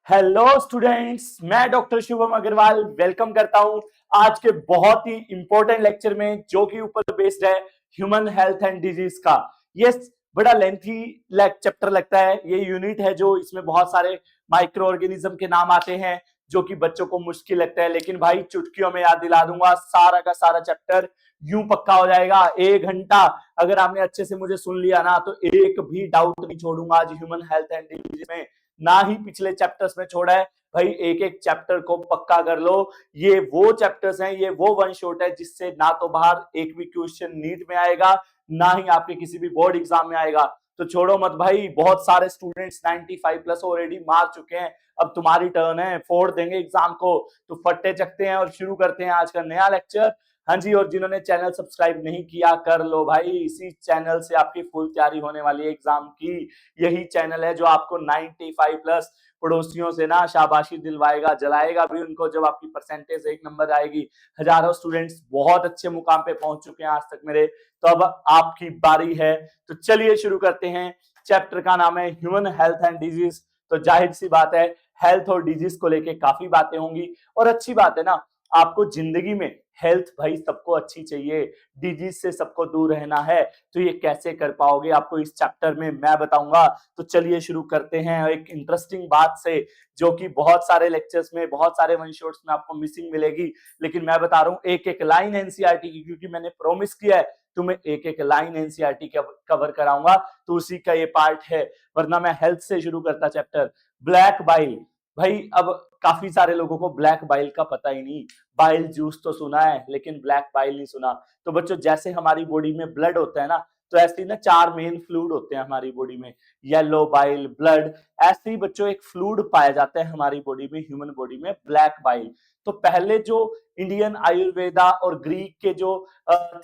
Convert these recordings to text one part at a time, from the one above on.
Hello students, मैं doctor Shubham Agarwal welcome करता हूं आज के बहुत ही इंपॉर्टेंट लेक्चर में, जो कि ऊपर बेस्ड है ह्यूमन हेल्थ एंड डिजीज का। ये बड़ा लेंथी चैप्टर लगता है। ये यूनिट है जो इसमें बहुत सारे माइक्रो ऑर्गेनिज्म के नाम आते हैं, जो कि बच्चों को मुश्किल लगता है, लेकिन भाई चुटकियों में याद दिला दूंगा। सारा का सारा चैप्टर यूं पक्का हो जाएगा। 1 घंटा अगर आपने अच्छे से मुझे सुन लिया ना, तो एक भी डाउट नहीं छोड़ूंगा आज ह्यूमन हेल्थ एंड डिजीज में, ना ही पिछले चैप्टर्स में छोड़ा है। भाई एक एक चैप्टर को पक्का कर लो। ये वो चैप्टर्स हैं, ये वो वन शॉट है जिससे ना तो बाहर एक भी क्वेश्चन नीट में आएगा, ना ही आपके किसी भी बोर्ड एग्जाम में आएगा। तो छोड़ो मत भाई, बहुत सारे स्टूडेंट्स 95 प्लस ऑलरेडी मार चुके हैं। अब तुम्हारी टर्न है, फोड़ देंगे एग्जाम को। तो फट्टे चकते हैं और शुरू करते हैं आज का नया लेक्चर। हाँ जी, और जिन्होंने चैनल सब्सक्राइब नहीं किया कर लो भाई, इसी चैनल से आपकी फुल तैयारी होने वाली है एग्जाम की। यही चैनल है जो आपको 95 प्लस पड़ोसियों से ना शाबाशी दिलवाएगा, जलाएगा भी उनको जब आपकी परसेंटेज 1 नंबर आएगी। हजारों स्टूडेंट्स बहुत अच्छे मुकाम पे पहुंच चुके हैं आज तक मेरे। तो अब आपकी बारी है, तो चलिए शुरू करते हैं। चैप्टर का नाम है ह्यूमन हेल्थ एंड डिजीज। तो जाहिर सी बात है, हेल्थ और डिजीज को लेके काफी बातें होंगी, और अच्छी बात है ना। आपको जिंदगी में हेल्थ भाई सबको अच्छी चाहिए, डिजीज से सबको दूर रहना है। तो ये कैसे कर पाओगे, आपको इस चैप्टर में मैं बताऊंगा। तो चलिए शुरू करते हैं एक इंटरेस्टिंग बात से, जो कि बहुत सारे लेक्चर्स में, बहुत सारे वन शॉट्स में आपको मिसिंग मिलेगी। लेकिन मैं बता रहा हूं एक एक लाइन एनसीईआरटी की, क्योंकि मैंने प्रॉमिस किया है तुम्हें एक एक लाइन एनसीईआरटी कवर कराऊंगा। तो उसी का ये पार्ट है, वरना मैं हेल्थ से शुरू करता चैप्टर। Black bile. भाई अब काफी सारे लोगों को ब्लैक बाइल का पता ही नहीं। बाइल जूस तो सुना है, लेकिन ब्लैक बाइल नहीं सुना। तो बच्चों, जैसे हमारी बॉडी में ब्लड होता है ना, तो ऐसे ही ना 4 मेन फ्लूइड होते हैं हमारी बॉडी में। Yellow bile, blood. ऐसे ही बच्चों एक फ्लूइड पाया जाता है हमारी बॉडी में, ह्यूमन बॉडी में, ब्लैक बाइल। तो पहले जो इंडियन आयुर्वेदा और ग्रीक के जो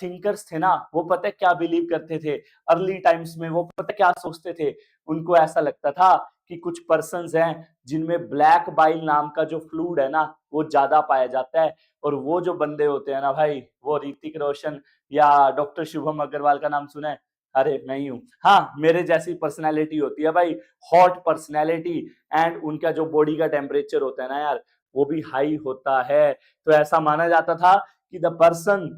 थिंकर्स थे ना, वो पता है क्या बिलीव करते थे अर्ली टाइम्स में? वो पता क्या सोचते थे? उनको ऐसा लगता था कि कुछ पर्सन्स हैं जिनमें ब्लैक बाइल नाम का जो फ्लूइड है ना, वो ज्यादा पाया जाता है। और वो जो बंदे होते हैं ना भाई, वो ऋतिक रोशन या डॉक्टर शुभम अग्रवाल का नाम सुना है? अरे मैं ही हूँ। हाँ, मेरे जैसी पर्सनैलिटी होती है भाई, हॉट पर्सनैलिटी। एंड उनका जो बॉडी का टेम्परेचर होता है ना यार, वो भी हाई होता है। तो ऐसा माना जाता था कि the person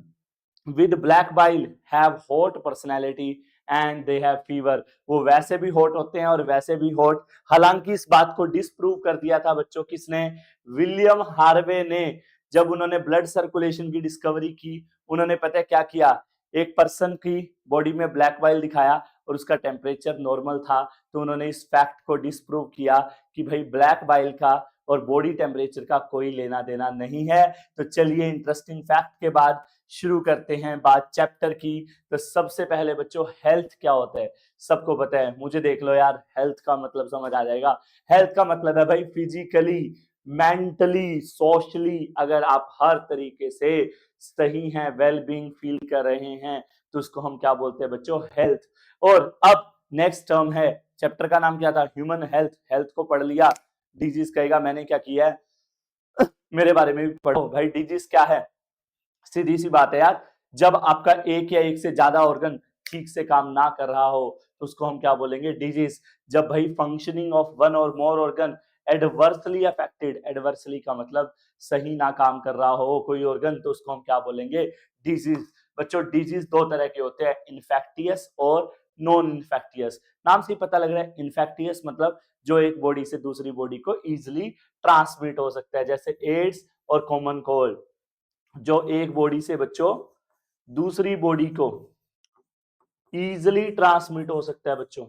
with black bile have hot personality and they have fever. वो वैसे भी हॉट होते हैं और वैसे भी हॉट। हालांकि इस बात को डिस्प्रूव कर दिया था बच्चों, किसने? विलियम हार्वे ने। जब उन्होंने ब्लड सर्कुलेशन की डिस्कवरी की, उन्होंने पता है क्या किया? एक पर्सन की बॉडी में ब्लैक बाइल दिखाया और उसका टेम्परेचर नॉर्मल था। तो उन्होंने इस फैक्ट को डिस्प्रूव किया कि भाई ब्लैक बाइल का और बॉडी टेम्परेचर का कोई लेना देना नहीं है। तो चलिए इंटरेस्टिंग फैक्ट के बाद शुरू करते हैं बात चैप्टर की। तो सबसे पहले बच्चों, हेल्थ क्या होता है? सबको पता है, मुझे देख लो यार, हेल्थ का मतलब समझ आ जाएगा। हेल्थ का मतलब है भाई फिजिकली, मेंटली, सोशली, अगर आप हर तरीके से सही हैं, वेल बीइंग फील कर रहे हैं, तो उसको हम क्या बोलते हैं बच्चों? हेल्थ। और अब नेक्स्ट टर्म है, चैप्टर का नाम क्या था? Human health. हेल्थ को पढ़ लिया, डिजीज कहेगा मैंने क्या किया है? मेरे बारे में भी पढ़ो भाई। डिजीज क्या है? सीधी सी बात है यार, जब आपका एक या एक से ज्यादा ऑर्गन ठीक से काम ना कर रहा हो, तो उसको हम क्या बोलेंगे? डिजीज। जब भाई फंक्शनिंग ऑफ वन और मोर ऑर्गन एडवर्सली अफेक्टेड, एडवर्सली का मतलब सही ना काम कर रहा हो कोई ऑर्गन, तो उसको हम क्या बोलेंगे? डिजीज। बच्चों, डिजीज 2 तरह के होते हैं, इन्फेक्टियस और नॉन इन्फेक्टियस। नाम से ही पता लग रहा है, इन्फेक्टियस मतलब जो एक बॉडी से दूसरी बॉडी को इजिली ट्रांसमिट हो सकता है, जैसे एड्स और कॉमन कोल्ड। जो एक बॉडी से बच्चों दूसरी बॉडी को इजिली ट्रांसमिट हो सकता है बच्चों,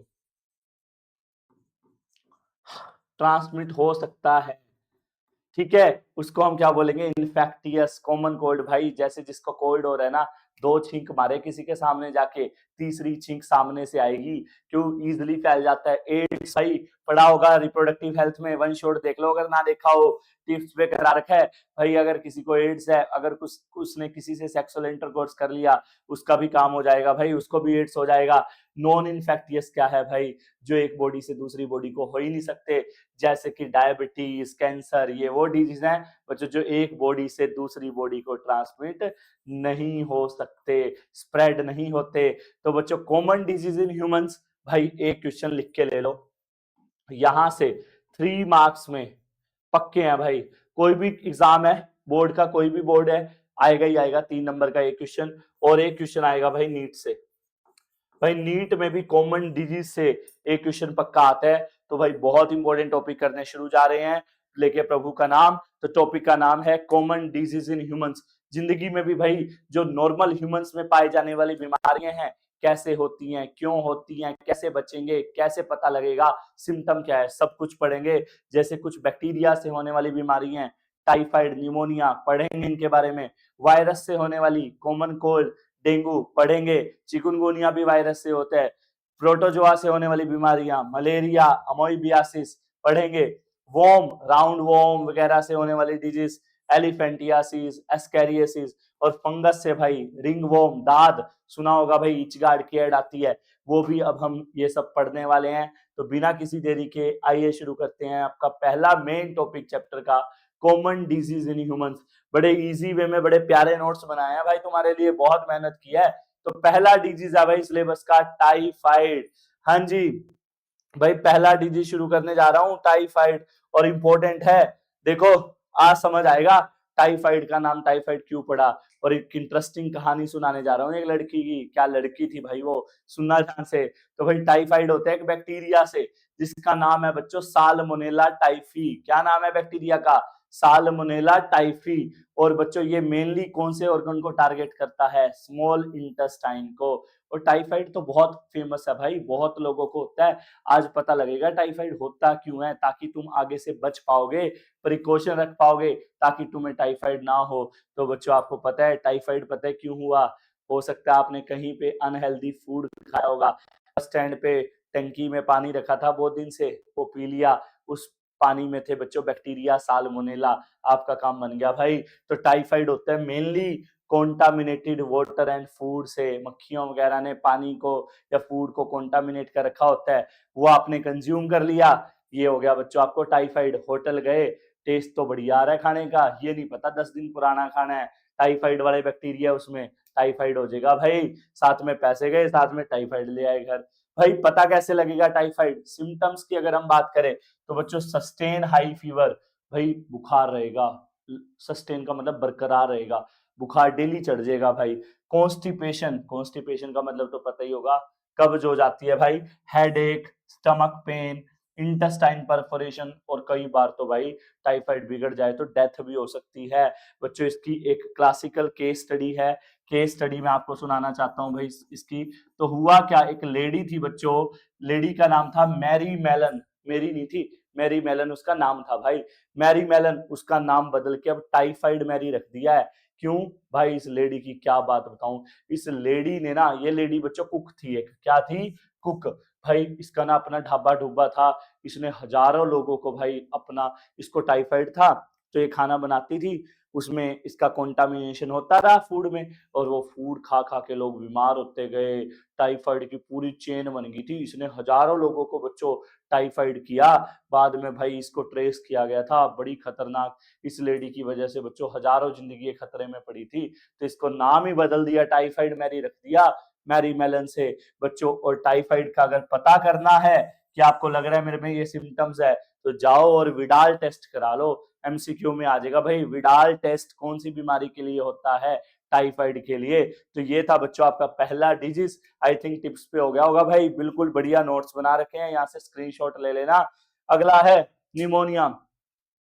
ट्रांसमिट हो सकता है, ठीक है, उसको हम क्या बोलेंगे? इन्फेक्टियस। कॉमन कोल्ड भाई, जैसे जिसको कोल्ड हो रहा है ना, 2 छींक मारे किसी के सामने जाके, तीसरी छींक सामने से आएगी, क्यों? इजिली फैल जाता है। एड्स भाई पढ़ा होगा रिप्रोडक्टिव हेल्थ में, वन शॉट देख लो अगर ना देखा हो, टिप्स पे करा रखा है भाई। अगर किसी को एड्स है, अगर कुछ उसने किसी से सेक्सुअल इंटरकोर्स कर लिया, उसका भी काम हो जाएगा भाई, उसको भी एड्स हो जाएगा। नॉन इन्फेक्टियस क्या है भाई? जो एक बॉडी से दूसरी बॉडी को हो ही नहीं सकते, जैसे कि डायबिटीज, कैंसर, ये वो डिजीज हैं बच्चों जो एक बॉडी से दूसरी बॉडी को ट्रांसमिट नहीं हो सकते, स्प्रेड नहीं होते। तो बच्चों, कॉमन डिजीज इन ह्यूमंस, भाई एक क्वेश्चन लिख के ले लो यहां से, 3 मार्क्स में पक्के हैं भाई। कोई भी एग्जाम है, बोर्ड का कोई भी बोर्ड है, आएगा ही आएगा 3 नंबर का एक क्वेश्चन। और एक क्वेश्चन आएगा भाई नीट से। भाई नीट में भी कॉमन डिजीज से एक क्वेश्चन पक्का आता है। तो भाई बहुत इंपॉर्टेंट टॉपिक करने शुरू जा रहे हैं, लेके प्रभु का नाम। तो टॉपिक का नाम है कॉमन डिजीज इन ह्यूमंस। जिंदगी में भी भाई जो नॉर्मल ह्यूमंस में पाई जाने वाली बीमारियां हैं, कैसे होती हैं, क्यों होती हैं, कैसे बचेंगे, कैसे पता लगेगा, सिम्टम क्या है, सब कुछ पढ़ेंगे। जैसे कुछ बैक्टीरिया से होने वाली बीमारी है, टाइफाइड, निमोनिया, पढ़ेंगे इनके बारे में। वायरस से होने वाली कॉमन कोल्ड, डेंगू पढ़ेंगे। चिकुनगुनिया भी वायरस से होता है। प्रोटोजोआ से होने वाली बीमारियां, मलेरिया, अमोइबियासिस पढ़ेंगे। वोम, राउंड वोम वगैरह से होने वाली डिजीज, एलिफेंटियासिस, एस्कैरियोसिस। और फंगस से भाई रिंग वोम, दाद सुना होगा भाई, इचगार्ड की ऐड आती है, वो भी अब हम ये सब पढ़ने वाले हैं। तो बिना किसी देरी के आइए शुरू करते हैं आपका पहला मेन टॉपिक चैप्टर का, कॉमन डिजीज इन ह्यूमंस। बड़े इजी वे में बड़े प्यारे नोट्स बनाए हैं भाई तुम्हारे लिए, बहुत मेहनत की है। तो पहला डिजीज है भाई सिलेबस का, टाइफाइड। हाँ जी भाई, पहला डिजीज शुरू करने जा रहा हूं, टाइफाइड। और इंपॉर्टेंट है, देखो आज समझ आएगा टाइफाइड का नाम टाइफाइड क्यों पड़ा। और एक इंटरेस्टिंग कहानी सुनाने जा रहा हूँ एक लड़की की। क्या लड़की थी भाई वो, सुनना ध्यान से। तो भाई टाइफाइड होता है एक बैक्टीरिया से, जिसका नाम है बच्चों साल्मोनेला टाइफी। क्या नाम है बैक्टीरिया का? Salmonella typhi. और बच्चों ये मेनली कौन से ऑर्गन को टारगेट करता है? स्मॉल इंटेस्टाइन को। और टाइफाइड तो बहुत फेमस है भाई, बहुत लोगों को होता है। आज पता लगेगा टाइफाइड होता क्यों है, ताकि तुम आगे से बच पाओगे, प्रिकॉशन रख पाओगे, ताकि तुम्हें टाइफाइड ना हो। तो बच्चों आपको पता है टाइफाइड पता है क्यों हुआ? हो सकता है आपने कहीं पे अनहेल्दी फूड खाया होगा, बस स्टैंड पे टंकी में पानी रखा था बहुत दिन से, वो पी लिया, उस पानी में थे बच्चों बैक्टीरिया साल्मोनेला, आपका काम बन गया भाई। तो टाइफाइड होता है mainly contaminated water and food से। मक्खियों वगैरह ने पानी को या फूड को कॉन्टामिनेट कर रखा होता है, वो आपने कंज्यूम कर लिया, ये हो गया बच्चों आपको टाइफाइड। होटल गए, टेस्ट तो बढ़िया आ रहा है खाने का, ये नहीं पता 10 दिन पुराना खाना है, टाइफाइड वाले बैक्टीरिया उसमें, टाइफाइड हो जाएगा भाई। साथ में पैसे गए, साथ में टाइफाइड ले आए घर। भाई पता कैसे लगेगा टाइफाइड? सिम्टम्स की अगर हम बात करें तो बच्चों सस्टेन हाई फीवर, भाई बुखार रहेगा, सस्टेन का मतलब बरकरार रहेगा, बुखार डेली चढ़ जाएगा भाई। कॉन्स्टिपेशन, कॉन्स्टिपेशन का मतलब तो पता ही होगा, कब्ज हो जाती है भाई। Headache, stomach pain, intestine perforation, और कई बार तो भाई टाइफाइड बिगड़ जाए तो डेथ भी हो सकती है। बच्चों इसकी एक क्लासिकल केस स्टडी है, केस स्टडी में आपको सुनाना चाहता हूं भाई इसकी। तो हुआ क्या, एक लेडी थी बच्चों, लेडी का नाम था मैरी मेलन, मेरी नहीं थी, मैरी मेलन उसका नाम था भाई। मैरी मेलन, उसका नाम बदल के अब टाइफाइड मैरी रख दिया है। क्यों भाई? इस लेडी की क्या बात बताऊं, इस लेडी ने ना, ये लेडी बच्चों कुक थी, एक क्या थी, कुक। भाई इसका ना अपना ढाबा ढूबा था, इसने हजारों लोगों को भाई अपना, इसको टाइफाइड था तो ये खाना बनाती थी, उसमें इसका कंटामिनेशन होता रहा फूड में, और वो फूड खा खा के लोग बीमार होते गए, टाइफाइड की पूरी चेन बन गई थी। इसने हजारों लोगों को बच्चों टाइफाइड किया। बाद में भाई इसको ट्रेस किया गया था, बड़ी खतरनाक, इस लेडी की वजह से बच्चों हजारों जिंदगी खतरे में पड़ी थी। तो इसको नाम ही बदल दिया, टाइफाइड मैरी रख दिया, मैरी मेलन से बच्चों। और टाइफाइड का अगर पता करना है कि आपको लग रहा है मेरे में ये सिम्टम्स है, तो जाओ और विडाल टेस्ट करा लो, एमसीक्यू में आ जाएगा भाई, विडाल टेस्ट कौन सी बीमारी के लिए होता है? टाइफाइड के लिए। तो ये था बच्चों आपका पहला डिजीज। आई थिंक टिप्स पे हो गया होगा भाई, बिल्कुल बढ़िया नोट्स बना रखे हैं, यहाँ से स्क्रीनशॉट ले लेना। अगला है निमोनिया।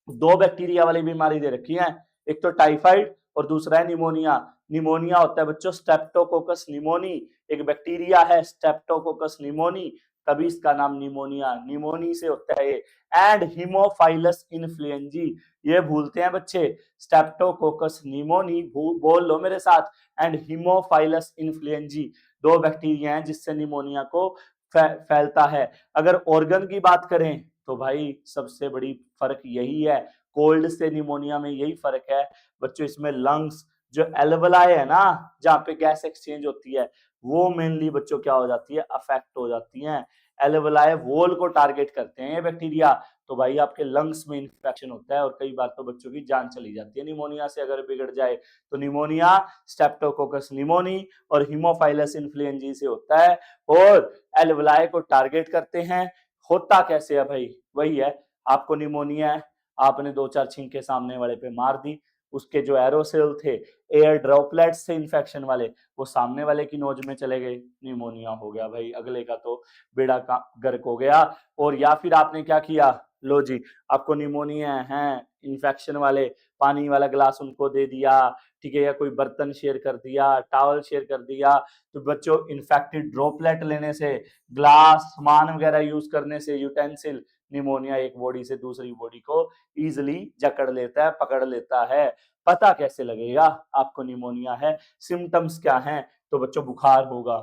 दो बैक्टीरिया वाली बीमारी दे रखी है, एक तो टाइफाइड और दूसरा है निमोनिया। निमोनिया होता है बच्चों स्ट्रेप्टोकोकस निमोनी, एक बैक्टीरिया है स्ट्रेप्टोकोकस निमोनी, तभी इसका नाम निमोनिया, निमोनी से होता है ये। एंड हीमोफाइलस इन्फ्लुएंजी, ये भूलते हैं बच्चे, स्ट्रेप्टोकोकस निमोनी बोल लो मेरे साथ, एंड हीमोफाइलस इन्फ्लुएंजी, दो बैक्टीरिया हैं जिससे निमोनिया को फैलता है। अगर ऑर्गन की बात करें तो भाई सबसे बड़ी फर्क यही है, कोल्ड से निमोनिया में यही फर्क है बच्चों। इसमें लंग्स, जो एल्वलाई है ना, जहाँ पे गैस एक्सचेंज होती है, वो मेनली बच्चों क्या हो जाती है, अफेक्ट हो जाती हैं। एल्वलाई वॉल को टारगेट करते हैं ये बैक्टीरिया, तो भाई आपके लंग्स में इंफेक्शन होता है, और कई बार तो बच्चों की जान चली जाती है निमोनिया से अगर बिगड़ जाए। तो निमोनिया स्ट्रेप्टोकोकस निमोनी और हीमोफाइलस इन्फ्लुएंजी से होता है, और एल्वलाई को टारगेट करते हैं। होता कैसे है भाई? वही है, आपको निमोनिया है, आपने 2-4 छींके सामने वाले पे मार दी, उसके जो एरोसोल थे, एयर ड्रॉपलेट्स थे इन्फेक्शन वाले, वो सामने वाले की नोज में चले गए, निमोनिया हो गया भाई, अगले का तो बेड़ा का गर्क हो गया। और या फिर आपने क्या किया, लो जी आपको निमोनिया है, इन्फेक्शन वाले पानी वाला गिलास उनको दे दिया, ठीक है, या कोई बर्तन शेयर कर दिया, टॉवल शेयर कर दिया, तो बच्चों इन्फेक्टेड ड्रॉपलेट लेने से, ग्लास सामान वगैरह यूज करने से, यूटेंसिल, निमोनिया एक बॉडी से दूसरी बॉडी को इजिली जकड़ लेता है, पकड़ लेता है। पता कैसे लगेगा आपको निमोनिया है, सिम्टम्स क्या हैं, तो बच्चों बुखार होगा,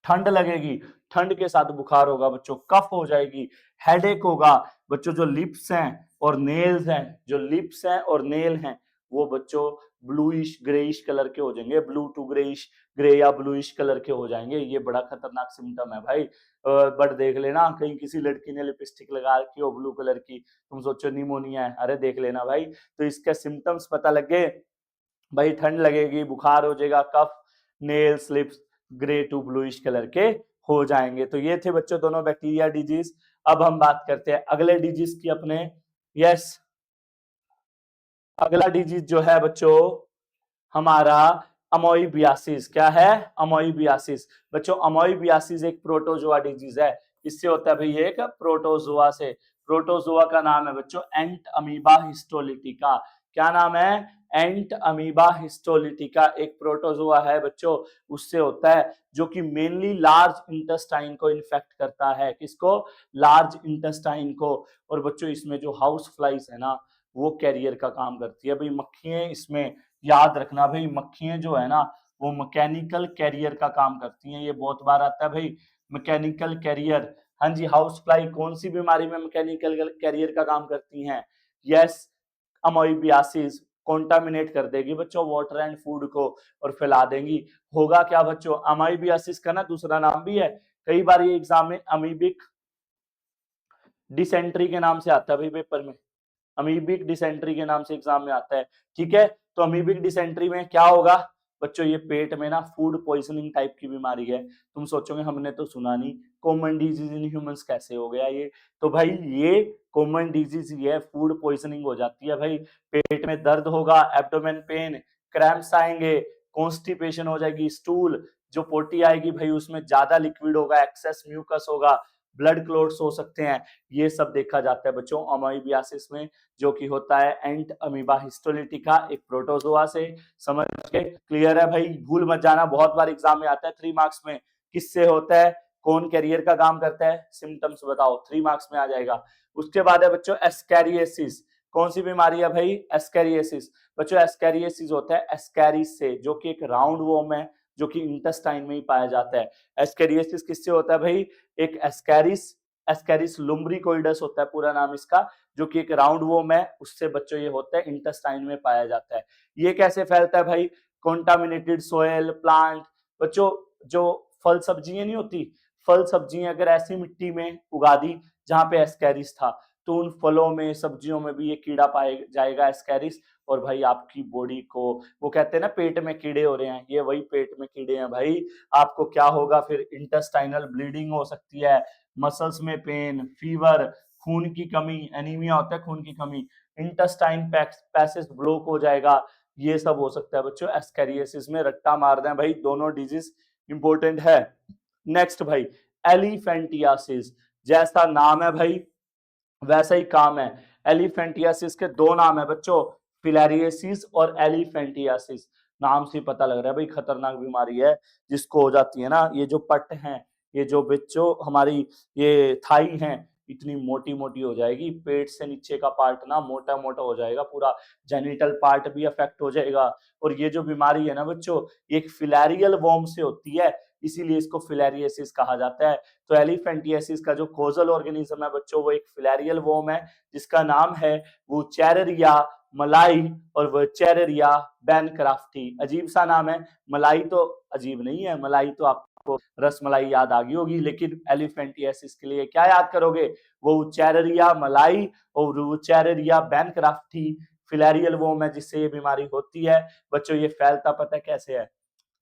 ठंड लगेगी, ठंड के साथ बुखार होगा बच्चों, कफ हो जाएगी, हेडेक होगा बच्चों, जो लिप्स हैं और नेल्स हैं, जो लिप्स हैं और नेल हैं वो बच्चों ब्लूइश ग्रेइश कलर के हो जाएंगे, ब्लू टू ग्रेइश, ग्रे या ब्लूइश कलर के हो जाएंगे। ये बड़ा खतरनाक सिम्टम है भाई। बट देख लेना कहीं किसी लड़की ने लिपस्टिक लगा रखी हो ब्लू कलर की, तुम सोचो निमोनिया है, अरे देख लेना भाई। तो इसके सिम्टम्स पता लग गए भाई, ठंड लगेगी, बुखार हो जाएगा, cough, nail slips grey to bluish colour के हो जाएंगे। तो ये थे बच्चों दोनों बैक्टीरिया डिजीज। अब हम बात करते हैं अगले डिजीज की अपने। यस, अगला डिजीज जो है बच्चों हमारा अमोइबियासिस। क्या है, अमोइबियासिस। बच्चों अमोइबियासिस एक प्रोटोजोआ डिजीज है। इससे होता है भाई एक प्रोटोजोआ से। प्रोटोजोआ का नाम है बच्चों एंट अमीबा हिस्टोलिटिका। क्या नाम है, एंट अमीबा हिस्टोलिटिका, एक प्रोटोजोआ है बच्चों, उससे होता है, जो कि मेनली लार्ज इंटेस्टाइन को इन्फेक्ट करता है। किसको, लार्ज इंटेस्टाइन को। और बच्चों इसमें जो हाउस फ्लाइज है ना, वो कैरियर का काम करती है भाई, मक्खियां इसमें, याद रखना भाई, मक्खियां जो है ना वो मैकेनिकल कैरियर का काम करती हैं। ये बहुत बार आता है भाई, मैकेनिकल कैरियर। हाँ जी, हाउस फ्लाई कौन सी बीमारी में मैकेनिकल कैरियर का काम करती हैं, यस, अमोइबियासिस। कॉन्टामिनेट कर देगी बच्चों वाटर एंड फूड को और फैला देंगी। होगा क्या बच्चों, अमोइबियासिस का ना दूसरा नाम भी है, कई बार ये एग्जाम में अमीबिक डिसेंट्री के नाम से आता है भाई पेपर में, अमीबिक डिसेंट्री के नाम से एग्जाम में आता है। ठीक है, तो अमीबिक डिसेंट्री में क्या होगा बच्चों, ये पेट में ना फूड पॉइजनिंग टाइप की बीमारी है। तुम सोचोगे हमने तो सुना नहीं, कॉमन डिजीज इन ह्यूमंस कैसे हो गया ये, तो भाई ये कॉमन डिजीज ही है, फूड पॉइजनिंग हो जाती है भाई। पेट में दर्द होगा, एब्डोमेन पेन, क्रैम्प्स आएंगे, कॉन्स्टिपेशन हो जाएगी, स्टूल जो पोटी आएगी भाई उसमें ज्यादा लिक्विड होगा, एक्सेस म्यूकस होगा, ब्लड क्लोट्स हो सकते हैं। ये सब देखा जाता है बच्चों अमोइबियासिस में, जो कि होता है एंट अमीबा हिस्टोलिटिका, एक प्रोटोजोआ से। समझ के क्लियर है भाई, भूल मत जाना, बहुत बार एग्जाम में आता है 3 मार्क्स में, किससे होता है, कौन कैरियर का काम करता है, सिम्टम्स बताओ, 3 मार्क्स में आ जाएगा। उसके बाद है बच्चों एस्कैरियोसिस। कौन सी बीमारी है भाई, एस्कैरियोसिस। बच्चों एस्कैरियोसिस होता है एस्कैरिस से, जो कि एक राउंड वॉर्म है, जो कि इंटेस्टाइन में ही पाया जाता है। एस्कैरियोसिस किससे होता है भाई, एक एस्कैरिस, एस्कैरिस लुम्ब्रिकोइडस होता है पूरा नाम इसका, जो कि एक राउंड वॉर्म है, उससे बच्चों ये होता है, इंटेस्टाइन में पाया जाता है। ये कैसे फैलता है भाई, कॉन्टामिनेटेड सोयल, प्लांट। बच्चों जो फल सब्जियां नहीं होती, फल सब्जियां अगर ऐसी मिट्टी में उगा दी जहां पे एस्कैरिस था, तो उन फलों में सब्जियों में भी ये कीड़ा पाया जाएगा एस्कैरिस, और भाई आपकी बॉडी को, वो कहते हैं ना पेट में कीड़े हो रहे हैं, ये वही पेट में कीड़े हैं भाई। आपको क्या होगा फिर, इंटेस्टाइनल ब्लीडिंग हो सकती है, मसल्स में पेन, फीवर, खून की कमी, एनीमिया होता है खून की कमी, इंटेस्टाइन पैसेज ब्लॉक हो जाएगा, ये सब हो सकता है बच्चों एस्कैरियोसिस में। रट्टा मार दें भाई, दोनों डिजीज इंपॉर्टेंट है। नेक्स्ट भाई एलिफेंटियासिस, जैसा नाम है भाई वैसा ही काम है। एलिफेंटियासिस के 2 नाम है बच्चों, फिलारियसिस और एलिफेंटियासिस। नाम से पता लग रहा है भाई खतरनाक बीमारी है, जिसको हो जाती है ना, ये जो पट हैं, ये जो बच्चों हमारी ये थाई हैं, इतनी मोटी मोटी हो जाएगी, पेट से नीचे का पार्ट ना मोटा मोटा हो जाएगा, पूरा जेनिटल पार्ट भी अफेक्ट हो जाएगा। और ये जो बीमारी है ना बच्चों, ये एक फिलैरियल वॉर्म से होती है, इसीलिए इसको फिलारियसिस कहा जाता है। तो एलिफेंटियासिस का जो कोजल ऑर्गेनिज्म है बच्चों, वो एक फिलैरियल वॉर्म है, जिसका नाम है वुचेरेरिया मलाई और वुचेरेरिया बैनक्राफ्टी। अजीब सा नाम है, मलाई तो अजीब नहीं है, मलाई तो आपको रसमलाई याद आ गई होगी, लेकिन एलिफेंटियासिस के लिए क्या याद करोगे, वो वुचेरेरिया मलाई और वुचेरेरिया बैनक्राफ्टी फिलैरियल वॉर्म है, जिससे ये बीमारी होती है। बच्चों ये फैलता पता है कैसे है,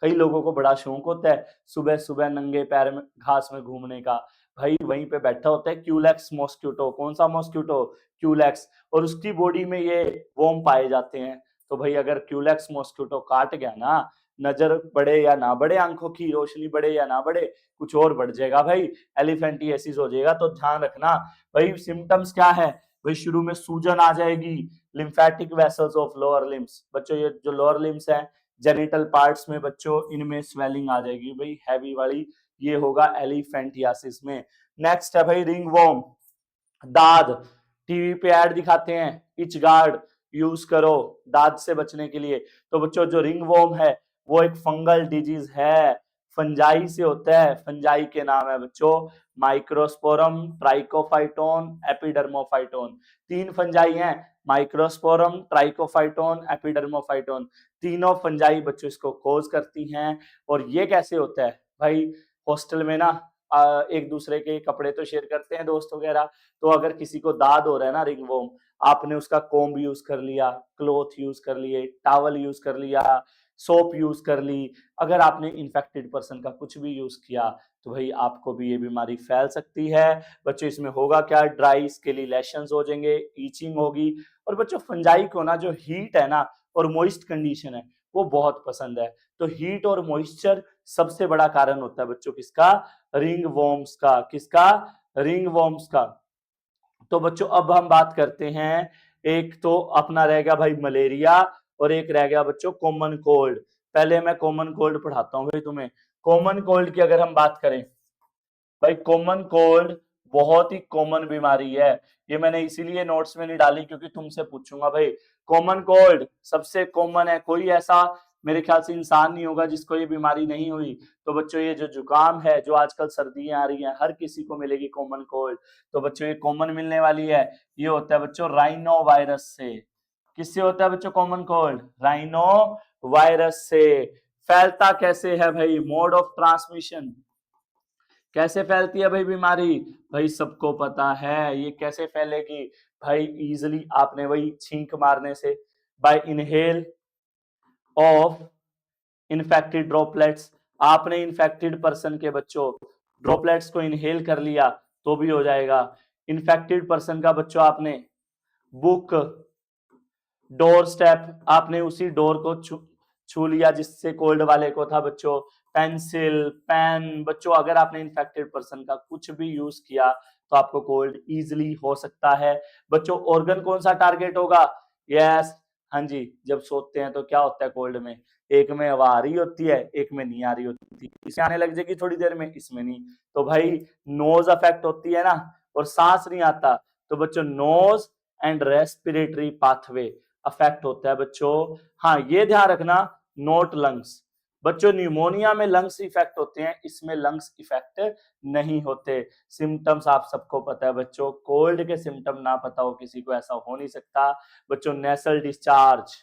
कई लोगों को बड़ा शौक होता है सुबह सुबह नंगे पैर में घास में घूमने का, भाई वहीं पे बैठा होता है क्यूलेक्स मॉस्किटो। कौन सा मॉस्किटो? क्यूलेक्स। और उसकी बॉडी में ये वॉर्म पाए जाते हैं। तो भाई अगर क्यूलेक्स मॉस्किटो काट गया ना, नजर बढ़े या ना बढ़े, आंखों की रोशनी बढ़े या ना बढ़े, कुछ और बढ़ जाएगा भाई, एलिफेंटिएसिस हो जाएगा। तो ध्यान रखना भाई, सिम्टम्स क्या है भाई, शुरू में सूजन आ जाएगी, lymphatic vessels of lower limbs. बच्चों ये जो लोअर लिम्स हैं, जेनिटल पार्ट्स में बच्चों, इनमें स्वेलिंग आ जाएगी भाई, हैवी वाली, ये होगा एलिफेंटियासिस में। नेक्स्ट है भाई रिंग वॉर्म, दाद। टीवी पे ऐड दिखाते हैं, इच गार्ड यूज करो दाद से बचने के लिए। तो बच्चों जो रिंग वॉर्म है वो एक फंगल डिजीज है, फंजाई से होता है। फंजाई के नाम है बच्चों माइक्रोस्पोरम, ट्राइकोफाइटोन, एपिडर्मोफाइटोन। तीन फंजाई हैं, माइक्रोस्पोरम, ट्राइकोफाइटोन, एपिडर्मोफाइटोन। तीनों फंजाई बच्चों इसको कोज करती हैं। और ये कैसे होता है भाई, हॉस्टल में ना एक दूसरे के कपड़े तो शेयर करते हैं दोस्त वगैरह। तो अगर किसी को दाद हो रहा है ना रिंगवॉर्म, आपने उसका कोम्ब यूज कर लिया, क्लॉथ यूज कर लिए, टॉवल यूज कर लिया, सोप यूज कर ली, अगर आपने इन्फेक्टेड पर्सन का कुछ भी यूज किया तो भाई आपको भी ये बीमारी फैल सकती है। बच्चों इसमें होगा क्या, ड्राई स्केली लेशंस हो जाएंगे, ईचिंग होगी। और बच्चों फंजाई को ना जो हीट है ना और मॉइस्ट कंडीशन है वो बहुत पसंद है। तो हीट और मॉइस्चर सबसे बड़ा कारण होता है बच्चों किसका, रिंग वॉर्म्स का। किसका? रिंग वॉर्म्स का। तो बच्चों अब हम बात करते हैं, एक तो अपना रह गया भाई मलेरिया और एक रह गया बच्चों कॉमन कोल्ड। पहले मैं कॉमन कोल्ड पढ़ाता हूँ भाई तुम्हें। कॉमन कोल्ड की अगर हम बात करें भाई, कॉमन कोल्ड बहुत ही कॉमन बीमारी है। ये मैंने इसीलिए नोट्स में नहीं डाली क्योंकि तुमसे पूछूंगा भाई। कॉमन कोल्ड सबसे कॉमन है, कोई ऐसा मेरे ख्याल से इंसान नहीं होगा जिसको ये बीमारी नहीं हुई। तो बच्चों ये जो जुकाम है, जो आजकल सर्दियां आ रही हैं, हर किसी को मिलेगी कॉमन कोल्ड। तो बच्चों ये कॉमन मिलने वाली है, ये होता है बच्चों राइनो वायरस से। किससे होता है बच्चों कॉमन कोल्ड? राइनो वायरस से। फैलता कैसे है भाई, मोड ऑफ ट्रांसमिशन, कैसे फैलती है भाई बीमारी? भाई सबको पता है ये कैसे फैलेगी भाई, इजिली आपने वही छींक मारने से, by inhale of infected droplets. आपने इन्फेक्टेड पर्सन के बच्चों ड्रॉपलेट्स को इनहेल कर लिया तो भी हो जाएगा। इन्फेक्टेड पर्सन का बच्चों आपने बुक, डोर स्टेप, आपने उसी डोर को छू लिया जिससे कोल्ड वाले को था बच्चों, पेंसिल, पेन। बच्चों अगर आपने इन्फेक्टेड पर्सन का कुछ भी यूज किया तो आपको कोल्ड इजिली हो सकता है। बच्चों ऑर्गन कौन सा टारगेट होगा? यस, हाँ जी, जब सोते हैं तो क्या होता है कोल्ड में, एक में हवा आ रही होती है, एक में नहीं आ रही होती, इसमें आने लग जाएगी थोड़ी देर में, इसमें नहीं। तो भाई नोज अफेक्ट होती है ना, और सांस नहीं आता। तो बच्चों nose and respiratory pathway affect होता है बच्चों। हाँ ये ध्यान रखना, नोट लंग्स। बच्चों न्यूमोनिया में लंग्स इफेक्ट होते हैं, इसमें लंग्स इफेक्ट नहीं होते। सिम्टम्स आप सबको पता है बच्चों, कोल्ड के सिम्टम ना पता हो किसी को, ऐसा हो नहीं सकता। बच्चों नेसल डिस्चार्ज,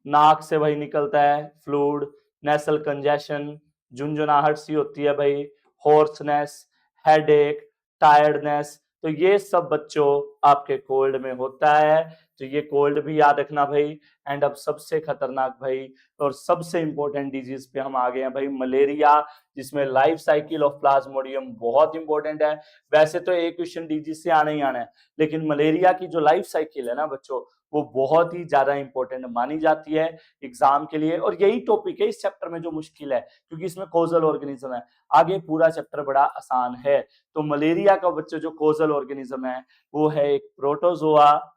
नाक से भाई निकलता है फ्लूइड, नेसल कंजेशन, झुंझुनाहट सी होती है भाई, होर्सनेस, हेडेक, टायर्डनेस। तो ये सब बच्चों आपके कोल्ड में होता है। तो ये कोल्ड भी याद रखना भाई। एंड अब सबसे खतरनाक भाई और सबसे इंपॉर्टेंट डिजीज पे हम आ गए हैं भाई, मलेरिया, जिसमें लाइफ साइकिल ऑफ प्लाज्मोडियम बहुत इंपॉर्टेंट है। वैसे तो एक क्वेश्चन डिजीज से आना ही आना है, लेकिन मलेरिया की जो लाइफ साइकिल है ना बच्चों, वो बहुत ही ज्यादा इंपॉर्टेंट मानी जाती है एग्जाम के लिए। और यही टॉपिक है इस चैप्टर में जो मुश्किल है, क्योंकि इसमें कोजल ऑर्गेनिज्म है। आगे पूरा चैप्टर बड़ा आसान है। तो मलेरिया का बच्चों जो कोजल ऑर्गेनिज्म है वो है एक प्रोटोजोआ,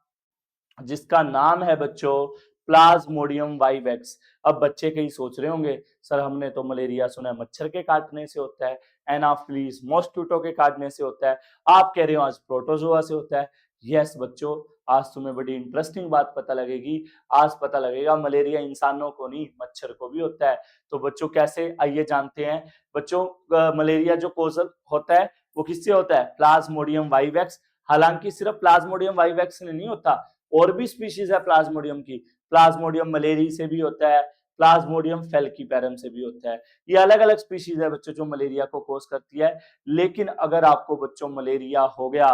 जिसका नाम है बच्चों प्लाज्मोडियम वाइवेक्स। अब बच्चे कहीं सोच रहे होंगे सर हमने तो मलेरिया सुना है मच्छर के काटने से होता है, एनाफिलीज मॉस्किटो के काटने से होता है, आप कह रहे हो आज प्रोटोजोआ से होता है। यस बच्चों, आज तुम्हें बड़ी इंटरेस्टिंग बात पता लगेगी। आज पता लगेगा मलेरिया इंसानों को नहीं मच्छर को भी होता है। तो बच्चों कैसे, आइए जानते हैं। बच्चों मलेरिया जो कोजल होता है वो किससे होता है? Plasmodium vivax. हालांकि सिर्फ प्लाज्मोडियम वाइवेक्स से नहीं होता, और भी स्पीशीज है प्लाज्मोडियम की। प्लाज्मोडियम मलेरी से भी होता है, प्लाज्मोडियम फेल्कीपेरम से भी होता है। ये अलग अलग स्पीशीज है बच्चों जो मलेरिया को कोज करती है। लेकिन अगर आपको बच्चों मलेरिया हो गया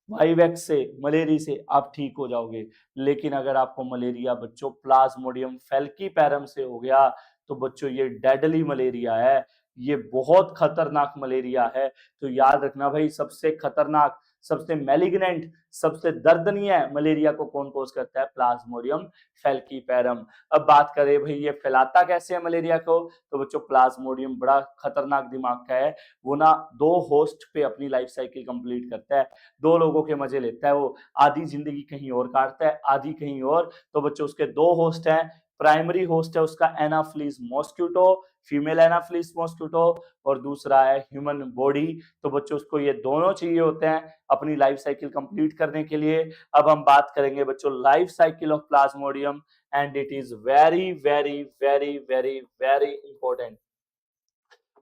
वाइवेक्स से, मलेरी से, आप ठीक हो जाओगे। लेकिन अगर आपको मलेरिया बच्चों प्लाज्मोडियम फेल्कीपेरम से हो गया तो बच्चों ये डेडली मलेरिया है। ये बहुत खतरनाक मलेरिया है। तो याद रखना भाई, सबसे खतरनाक, सबसे मैलिग्नेंट, सबसे दर्दनीय मलेरिया को कौन कोज करता है? प्लाज्मोडियम फैल्कीपेरम। अब बात करें भाई ये फैलाता कैसे है मलेरिया को, तो बच्चों प्लाज्मोडियम बड़ा खतरनाक दिमाग का है। वो ना दो होस्ट पे अपनी लाइफ साइकिल कंप्लीट करता है, दो लोगों के मजे लेता है वो, आधी जिंदगी कहीं और काटता है, आधी कहीं और। तो बच्चों उसके दो होस्ट हैं, प्राइमरी होस्ट है उसका Anopheles mosquito, female Anopheles mosquito, और दूसरा है ह्यूमन बॉडी। तो बच्चों उसको ये दोनों चाहिए होते हैं अपनी लाइफ साइकिल कंप्लीट करने के लिए। अब हम बात करेंगे बच्चों life cycle of Plasmodium, and it is very very very very very important.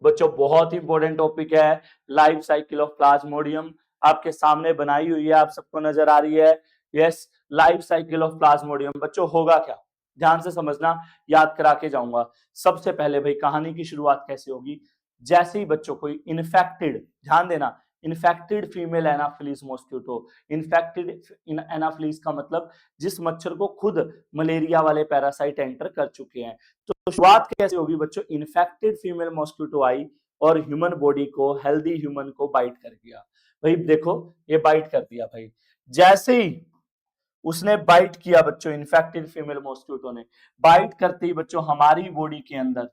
बच्चों बहुत ही इंपॉर्टेंट टॉपिक है लाइफ साइकिल ऑफ प्लाज्मोडियम। आपके सामने बनाई हुई है, आप सबको नजर आ रही है। Yes, life cycle of Plasmodium. बच्चों होगा क्या, ध्यान से समझना, याद करा के जाऊंगा। सबसे पहले भाई कहानी की शुरुआत कैसे होगी? जैसे ही बच्चों कोई इन्फेक्टेड, ध्यान देना, infected female Anopheles mosquito, infected Anopheles का मतलब जिस मच्छर को खुद मलेरिया वाले पैरासाइट एंटर कर चुके हैं। तो शुरुआत कैसे होगी बच्चों? इन्फेक्टेड फीमेल मॉस्क्यूटो आई और ह्यूमन बॉडी को, हेल्दी ह्यूमन को बाइट कर गया। भाई देखो ये बाइट कर दिया भाई। जैसे ही उसने बाइट किया बच्चों, इन्फेक्टेड फीमेल मॉस्क्यूटो ने बाइट करते ही बच्चों हमारी बॉडी के अंदर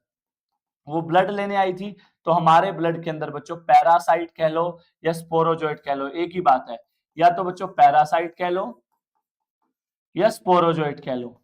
वो ब्लड लेने आई थी। तो हमारे ब्लड के अंदर बच्चों पैरासाइट कह लो या स्पोरोजोइट कह लो, एक ही बात है। या तो बच्चों पैरासाइट कह लो या स्पोरोजोइट कह लो।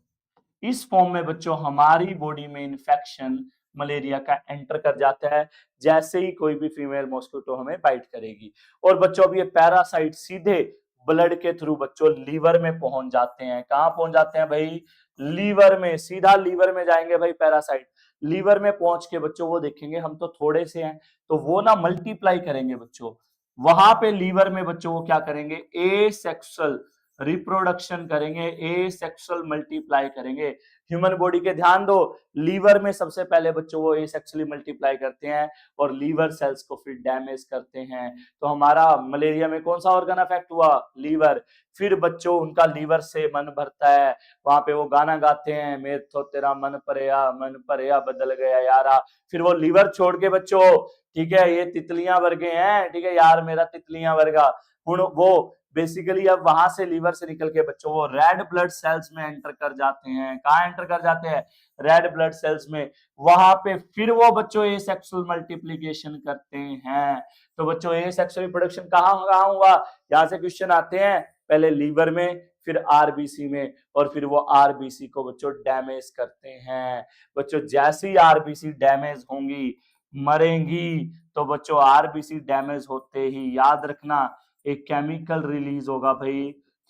इस फॉर्म में बच्चों हमारी बॉडी में इन्फेक्शन मलेरिया का एंटर कर जाता है जैसे ही कोई भी फीमेल मॉस्किटो हमें बाइट करेगी। और बच्चों अब ये पैरासाइट सीधे ब्लड के थ्रू बच्चों लीवर में पहुंच जाते हैं। कहां पहुंच जाते हैं भाई? लीवर में, सीधा लीवर में जाएंगे भाई पैरासाइट। लीवर में पहुंच के बच्चों वो देखेंगे हम तो थोड़े से हैं, तो वो ना मल्टीप्लाई करेंगे बच्चों। वहां पे लीवर में बच्चों वो क्या करेंगे? ए सेक्सुअल रिप्रोडक्शन करेंगे, ए सेक्सुअल मल्टीप्लाई करेंगे। ह्यूमन बॉडी के ध्यान दो, लीवर में सबसे पहले बच्चों वो एसेक्सुअली मल्टीप्लाई करते हैं और लीवर सेल्स को फिर डैमेज करते हैं। तो हमारा मलेरिया में कौन सा ऑर्गन अफेक्ट हुआ? लीवर। फिर बच्चों उनका लीवर से मन भरता है, वहां पे वो गाना गाते हैं, मेरे तो तेरा मन परया बदल गया यारा। फिर वो लीवर छोड़ के बच्चों, ठीक है, ये तितलियां वर्गे हैं, ठीक है यार मेरा तितलियां वर्गा, वो बेसिकली अब वहां से लीवर से निकल के बच्चों वो रेड ब्लड सेल्स में एंटर कर जाते हैं। कहाँ एंटर कर जाते हैं? रेड ब्लड सेल्स में। वहां पे फिर वो बच्चों ए सेक्सुअल मल्टीप्लीकेशन करते हैं। तो बच्चों ए सेक्सुअल रिप्रोडक्शन कहाँ कहाँ हुआ? यहाँ से क्वेश्चन आते हैं, पहले लीवर में, फिर आरबीसी में, और फिर वो आरबीसी को बच्चों डैमेज करते हैं। बच्चों जैसी आरबीसी डैमेज होंगी, मरेंगी, तो बच्चों आरबीसी डैमेज होते ही याद रखना एक केमिकल रिलीज होगा भाई,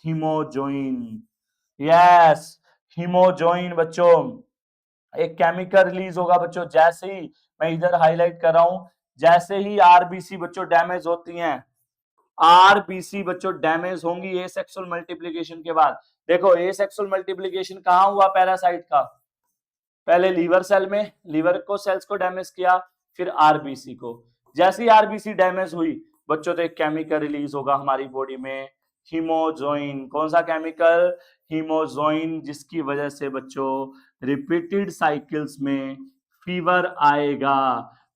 हीमोजोइन। यस, हीमोजोइन बच्चों, एक केमिकल रिलीज होगा बच्चों जैसे ही, मैं इधर हाईलाइट कर रहा हूं, जैसे ही आरबीसी बच्चों डैमेज होती हैं, आरबीसी बच्चों डैमेज होंगी ए सेक्सुअल मल्टीप्लिकेशन के बाद। देखो ए सेक्सुअल मल्टीप्लिकेशन कहां हुआ पैरासाइट का? पहले लीवर सेल में, लीवर को सेल्स को डैमेज किया, फिर आरबीसी को। जैसी आरबीसी डैमेज हुई बच्चों तो एक केमिकल रिलीज होगा हमारी बॉडी में, हीमोजोइन। कौन सा केमिकल? हीमोजोइन, जिसकी वजह से बच्चों रिपीटेड साइकिल्स में फीवर आएगा।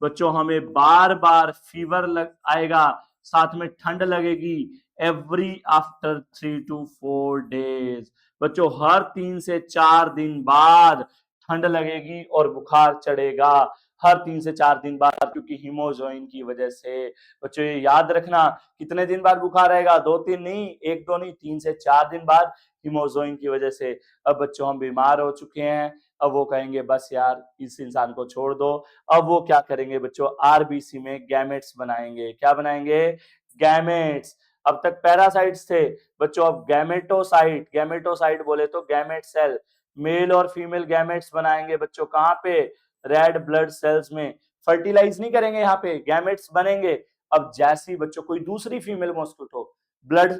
बच्चों हमें बार बार फीवर आएगा, साथ में ठंड लगेगी एवरी आफ्टर 3 to 4 days। बच्चों हर 3 से 4 दिन बाद ठंड लगेगी और बुखार चढ़ेगा, हर 3 से 4 दिन बाद, क्योंकि हीमोजोइन की वजह से। बच्चों ये याद रखना, कितने दिन बाद बुखार आएगा? 2-3 नहीं, 1-2 नहीं, 3 से 4 दिन बाद, हीमोजोइन की वजह से। अब बच्चों हम बीमार हो चुके हैं, अब वो कहेंगे बस यार इस इंसान को छोड़ दो। अब वो क्या करेंगे बच्चों? आरबीसी में गैमेट्स बनाएंगे। क्या बनाएंगे? गैमेट्स। अब तक पैरासाइट्स थे बच्चों, अब गैमेटोसाइट, गैमेटोसाइट बोले तो गैमेट सेल, मेल और फीमेल गैमेट्स बनाएंगे बच्चों। कहां पे? रेड ब्लड सेल्स में। फर्टिलाइज नहीं करेंगे, यहाँ पे गैमेट्स बनेंगे। अब जैसी बच्चों कोई दूसरी फीमेल मॉस्किटो ब्लड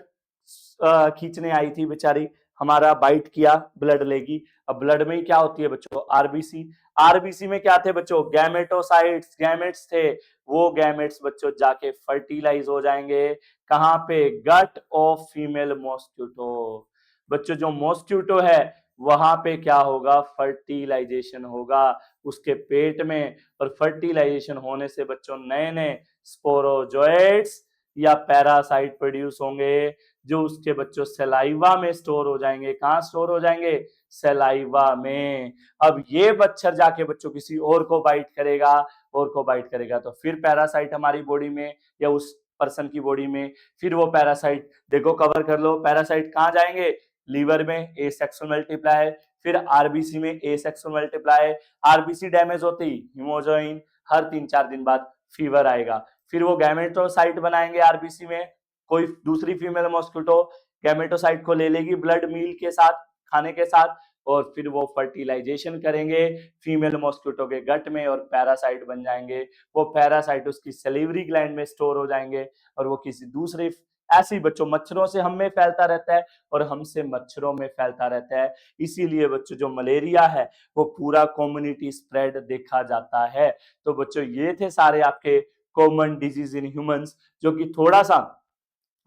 खींचने आई थी बेचारी, हमारा बाइट किया, ब्लड लेगी। अब ब्लड में ही क्या होती है बच्चों? आरबीसी। आरबीसी में क्या थे बच्चों? गैमेटोसाइट्स, गैमेट्स थे। वो गैमेट्स बच्चों जाके फर्टिलाइज हो जाएंगे। कहां पे? Gut of female mosquito. बच्चों जो मॉस्किटो है वहां पे क्या होगा, फर्टिलाइजेशन होगा उसके पेट में, और फर्टिलाइजेशन होने से बच्चों नए नए स्पोरोजोइट्स या पैरासाइट प्रोड्यूस होंगे, जो उसके बच्चों सलाइवा में स्टोर हो जाएंगे। कहाँ स्टोर हो जाएंगे, सलाइवा में। अब ये मच्छर जाके बच्चों किसी और को बाइट करेगा, और को बाइट करेगा तो फिर पैरासाइट हमारी बॉडी में या उस पर्सन की बॉडी में, फिर वो पैरासाइट, देखो कवर कर लो, पैरासाइट कहाँ जाएंगे, लीवर में ए सेक्सुअल मल्टीप्लाई, फिर आरबीसी में ए सेक्सुअल मल्टीप्लाई, आरबीसी डैमेज होती हीमोजोइन, हर 3-4 दिन बाद फीवर आएगा, फिर वो गैमेटोसाइट बनाएंगे आरबीसी में, कोई दूसरी फीमेल मॉस्किटो गैमेटोसाइट को ले लेगी ब्लड मील के साथ, खाने के साथ, और फिर वो फर्टिलाइजेशन करेंगे फीमेल मॉस्किटो के गट में और पैरासाइट बन जाएंगे। वो पैरासाइट उसकी सलीवरी ग्लैंड में स्टोर हो जाएंगे, और वो किसी दूसरे, ऐसे ही बच्चों मच्छरों से हम में फैलता रहता है और हमसे मच्छरों में फैलता रहता है। इसीलिए बच्चों जो मलेरिया है वो पूरा कम्युनिटी स्प्रेड देखा जाता है। तो बच्चों ये थे सारे आपके कॉमन डिजीज इन ह्यूमंस, जो कि थोड़ा सा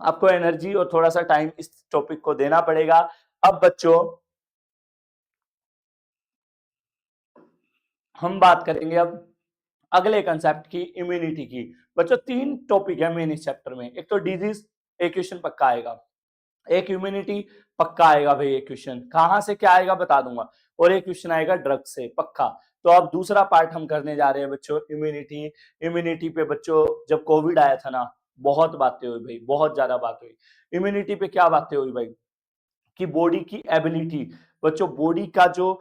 आपको एनर्जी और थोड़ा सा टाइम इस टॉपिक को देना पड़ेगा। अब बच्चों हम बात करेंगे अब अगले कंसेप्ट की, इम्यूनिटी की। बच्चों 3 टॉपिक है मेन इस चैप्टर में, एक तो डिजीज, एक क्वेश्चन पक्का आएगा, एक इम्यूनिटी पक्का आएगा भाई, एक क्वेश्चन कहां से क्या आएगा बता दूंगा, और एक क्वेश्चन आएगा ड्रग से पक्का। तो अब दूसरा पार्ट हम करने जा रहे हैं बच्चों इम्यूनिटी। इम्यूनिटी पे बच्चों जब कोविड आया था ना, बहुत बातें हुई भाई, बहुत ज्यादा बात हुई। इम्यूनिटी पे क्या बातें हुई भाई, कि बॉडी की एबिलिटी, बच्चों बॉडी का जो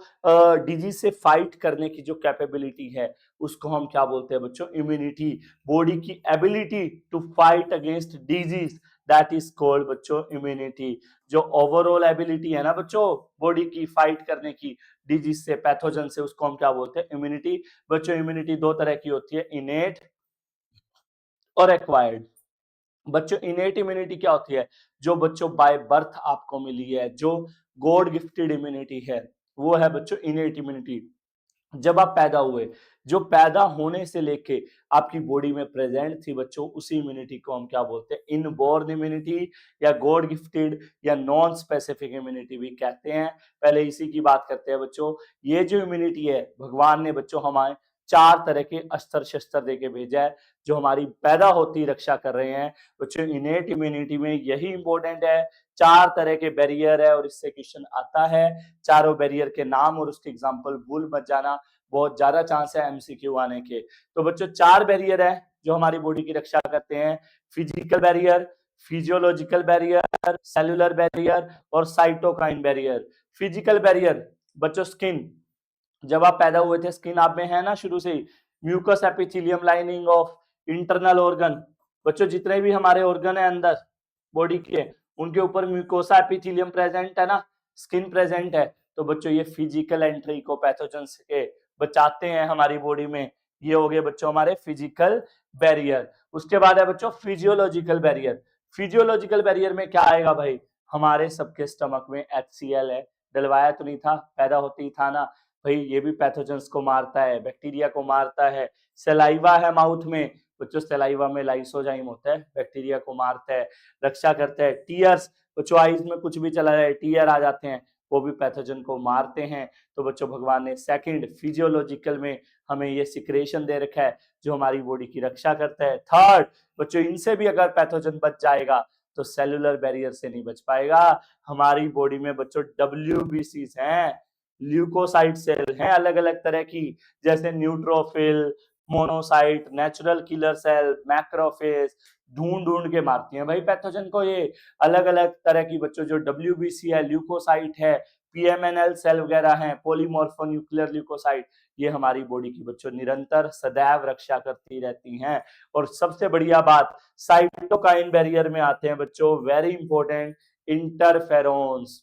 डिजीज से फाइट करने की जो कैपेबिलिटी है उसको हम क्या बोलते हैं बच्चों, इम्यूनिटी। बॉडी की ability to fight against disease, that is called बच्चों इम्यूनिटी। जो ओवरऑल एबिलिटी है ना बच्चों बॉडी की फाइट करने की डिजीज से, पैथोजन से, उसको हम क्या बोलते हैं, इम्यूनिटी। बच्चों इम्यूनिटी 2 तरह की होती है, इनेट और एक्वायर्ड। बच्चों इनेट इम्यूनिटी क्या होती है, जो बच्चों बाय बर्थ आपको मिली है, जो गॉड गिफ्टेड इम्यूनिटी है, वो है बच्चों इनेट इम्यूनिटी। जब आप पैदा हुए, जो पैदा होने से लेके आपकी बॉडी में प्रेजेंट थी बच्चों, उसी इम्यूनिटी को हम क्या बोलते हैं, इनबॉर्न इम्यूनिटी या गॉड गिफ्टेड या नॉन स्पेसिफिक इम्यूनिटी भी कहते हैं। पहले इसी की बात करते हैं बच्चों। ये जो इम्यूनिटी है भगवान ने बच्चों हमारे 4 तरह के अस्त्र शस्त्र देके भेजा है, जो हमारी पैदा होती रक्षा कर रहे हैं बच्चों। इनेट इम्यूनिटी में यही इंपॉर्टेंट है, 4 तरह के बैरियर है, और इससे क्वेश्चन आता है। चारों बैरियर के नाम और उसके एग्जाम्पल भूल मत जाना, बहुत ज्यादा चांस है एमसीक्यू आने के। तो बच्चों 4 बैरियर है जो हमारी बॉडी की रक्षा करते हैं, physical barrier, physiological barrier, cellular barrier और साइटोकाइन बैरियर। फिजिकल बैरियर बच्चों स्किन, जब आप पैदा हुए थे स्किन आप में है ना शुरू से ही, mucus epithelium lining of internal organ. बच्चों जितने भी हमारे ऑर्गन है अंदर बॉडी के, उनके ऊपर म्यूकोसा एपिथेलियम प्रेजेंट है ना, स्किन प्रेजेंट है। तो बच्चों ये फिजिकल एंट्री को पैथोजन से बचाते हैं हमारी बॉडी में। ये हो गए बच्चों हमारे फिजिकल बैरियर। उसके बाद है बच्चों फिजियोलॉजिकल बैरियर। फिजियोलॉजिकल बैरियर में क्या आएगा भाई, हमारे सबके स्टमक में HCl है, डलवाया तो नहीं था, पैदा होते ही था ना भाई, ये भी पैथोजेंस को मारता है, बैक्टीरिया को मारता है। सलाइवा है माउथ में बच्चों, सलाइवा में लाइसोजाइम होता है, बैक्टीरिया को मारता है, रक्षा करता है। टीयर्स बच्चों, आईज में कुछ भी चला जाए टीयर आ जाते हैं, वो भी पैथोजन को मारते हैं। तो बच्चों भगवान ने सेकंड फिजियोलॉजिकल में हमें ये सिक्रेशन दे रखा है जो हमारी बॉडी की रक्षा करता है। थर्ड बच्चों, इनसे भी अगर पैथोजन बच जाएगा तो सेलुलर बैरियर से नहीं बच पाएगा। हमारी बॉडी में बच्चों WBCs हैं, ल्यूकोसाइट सेल हैं अलग अलग तरह की, जैसे neutrophil, monocyte, natural killer cell, macrophage, ढूंढ ढूंढ के मारती हैं भाई पैथोजन को। ये अलग अलग तरह की बच्चों जो WBC है, ल्यूकोसाइट है, PMNL सेल वगैरह हैं, पॉलीमॉर्फोन्यूक्लियर ल्यूकोसाइट, ये हमारी बॉडी की बच्चों निरंतर सदैव रक्षा करती रहती हैं। और सबसे बढ़िया बात, साइटोकाइन बैरियर में आते हैं बच्चों, वेरी इंपॉर्टेंट, इंटरफेरोन्स।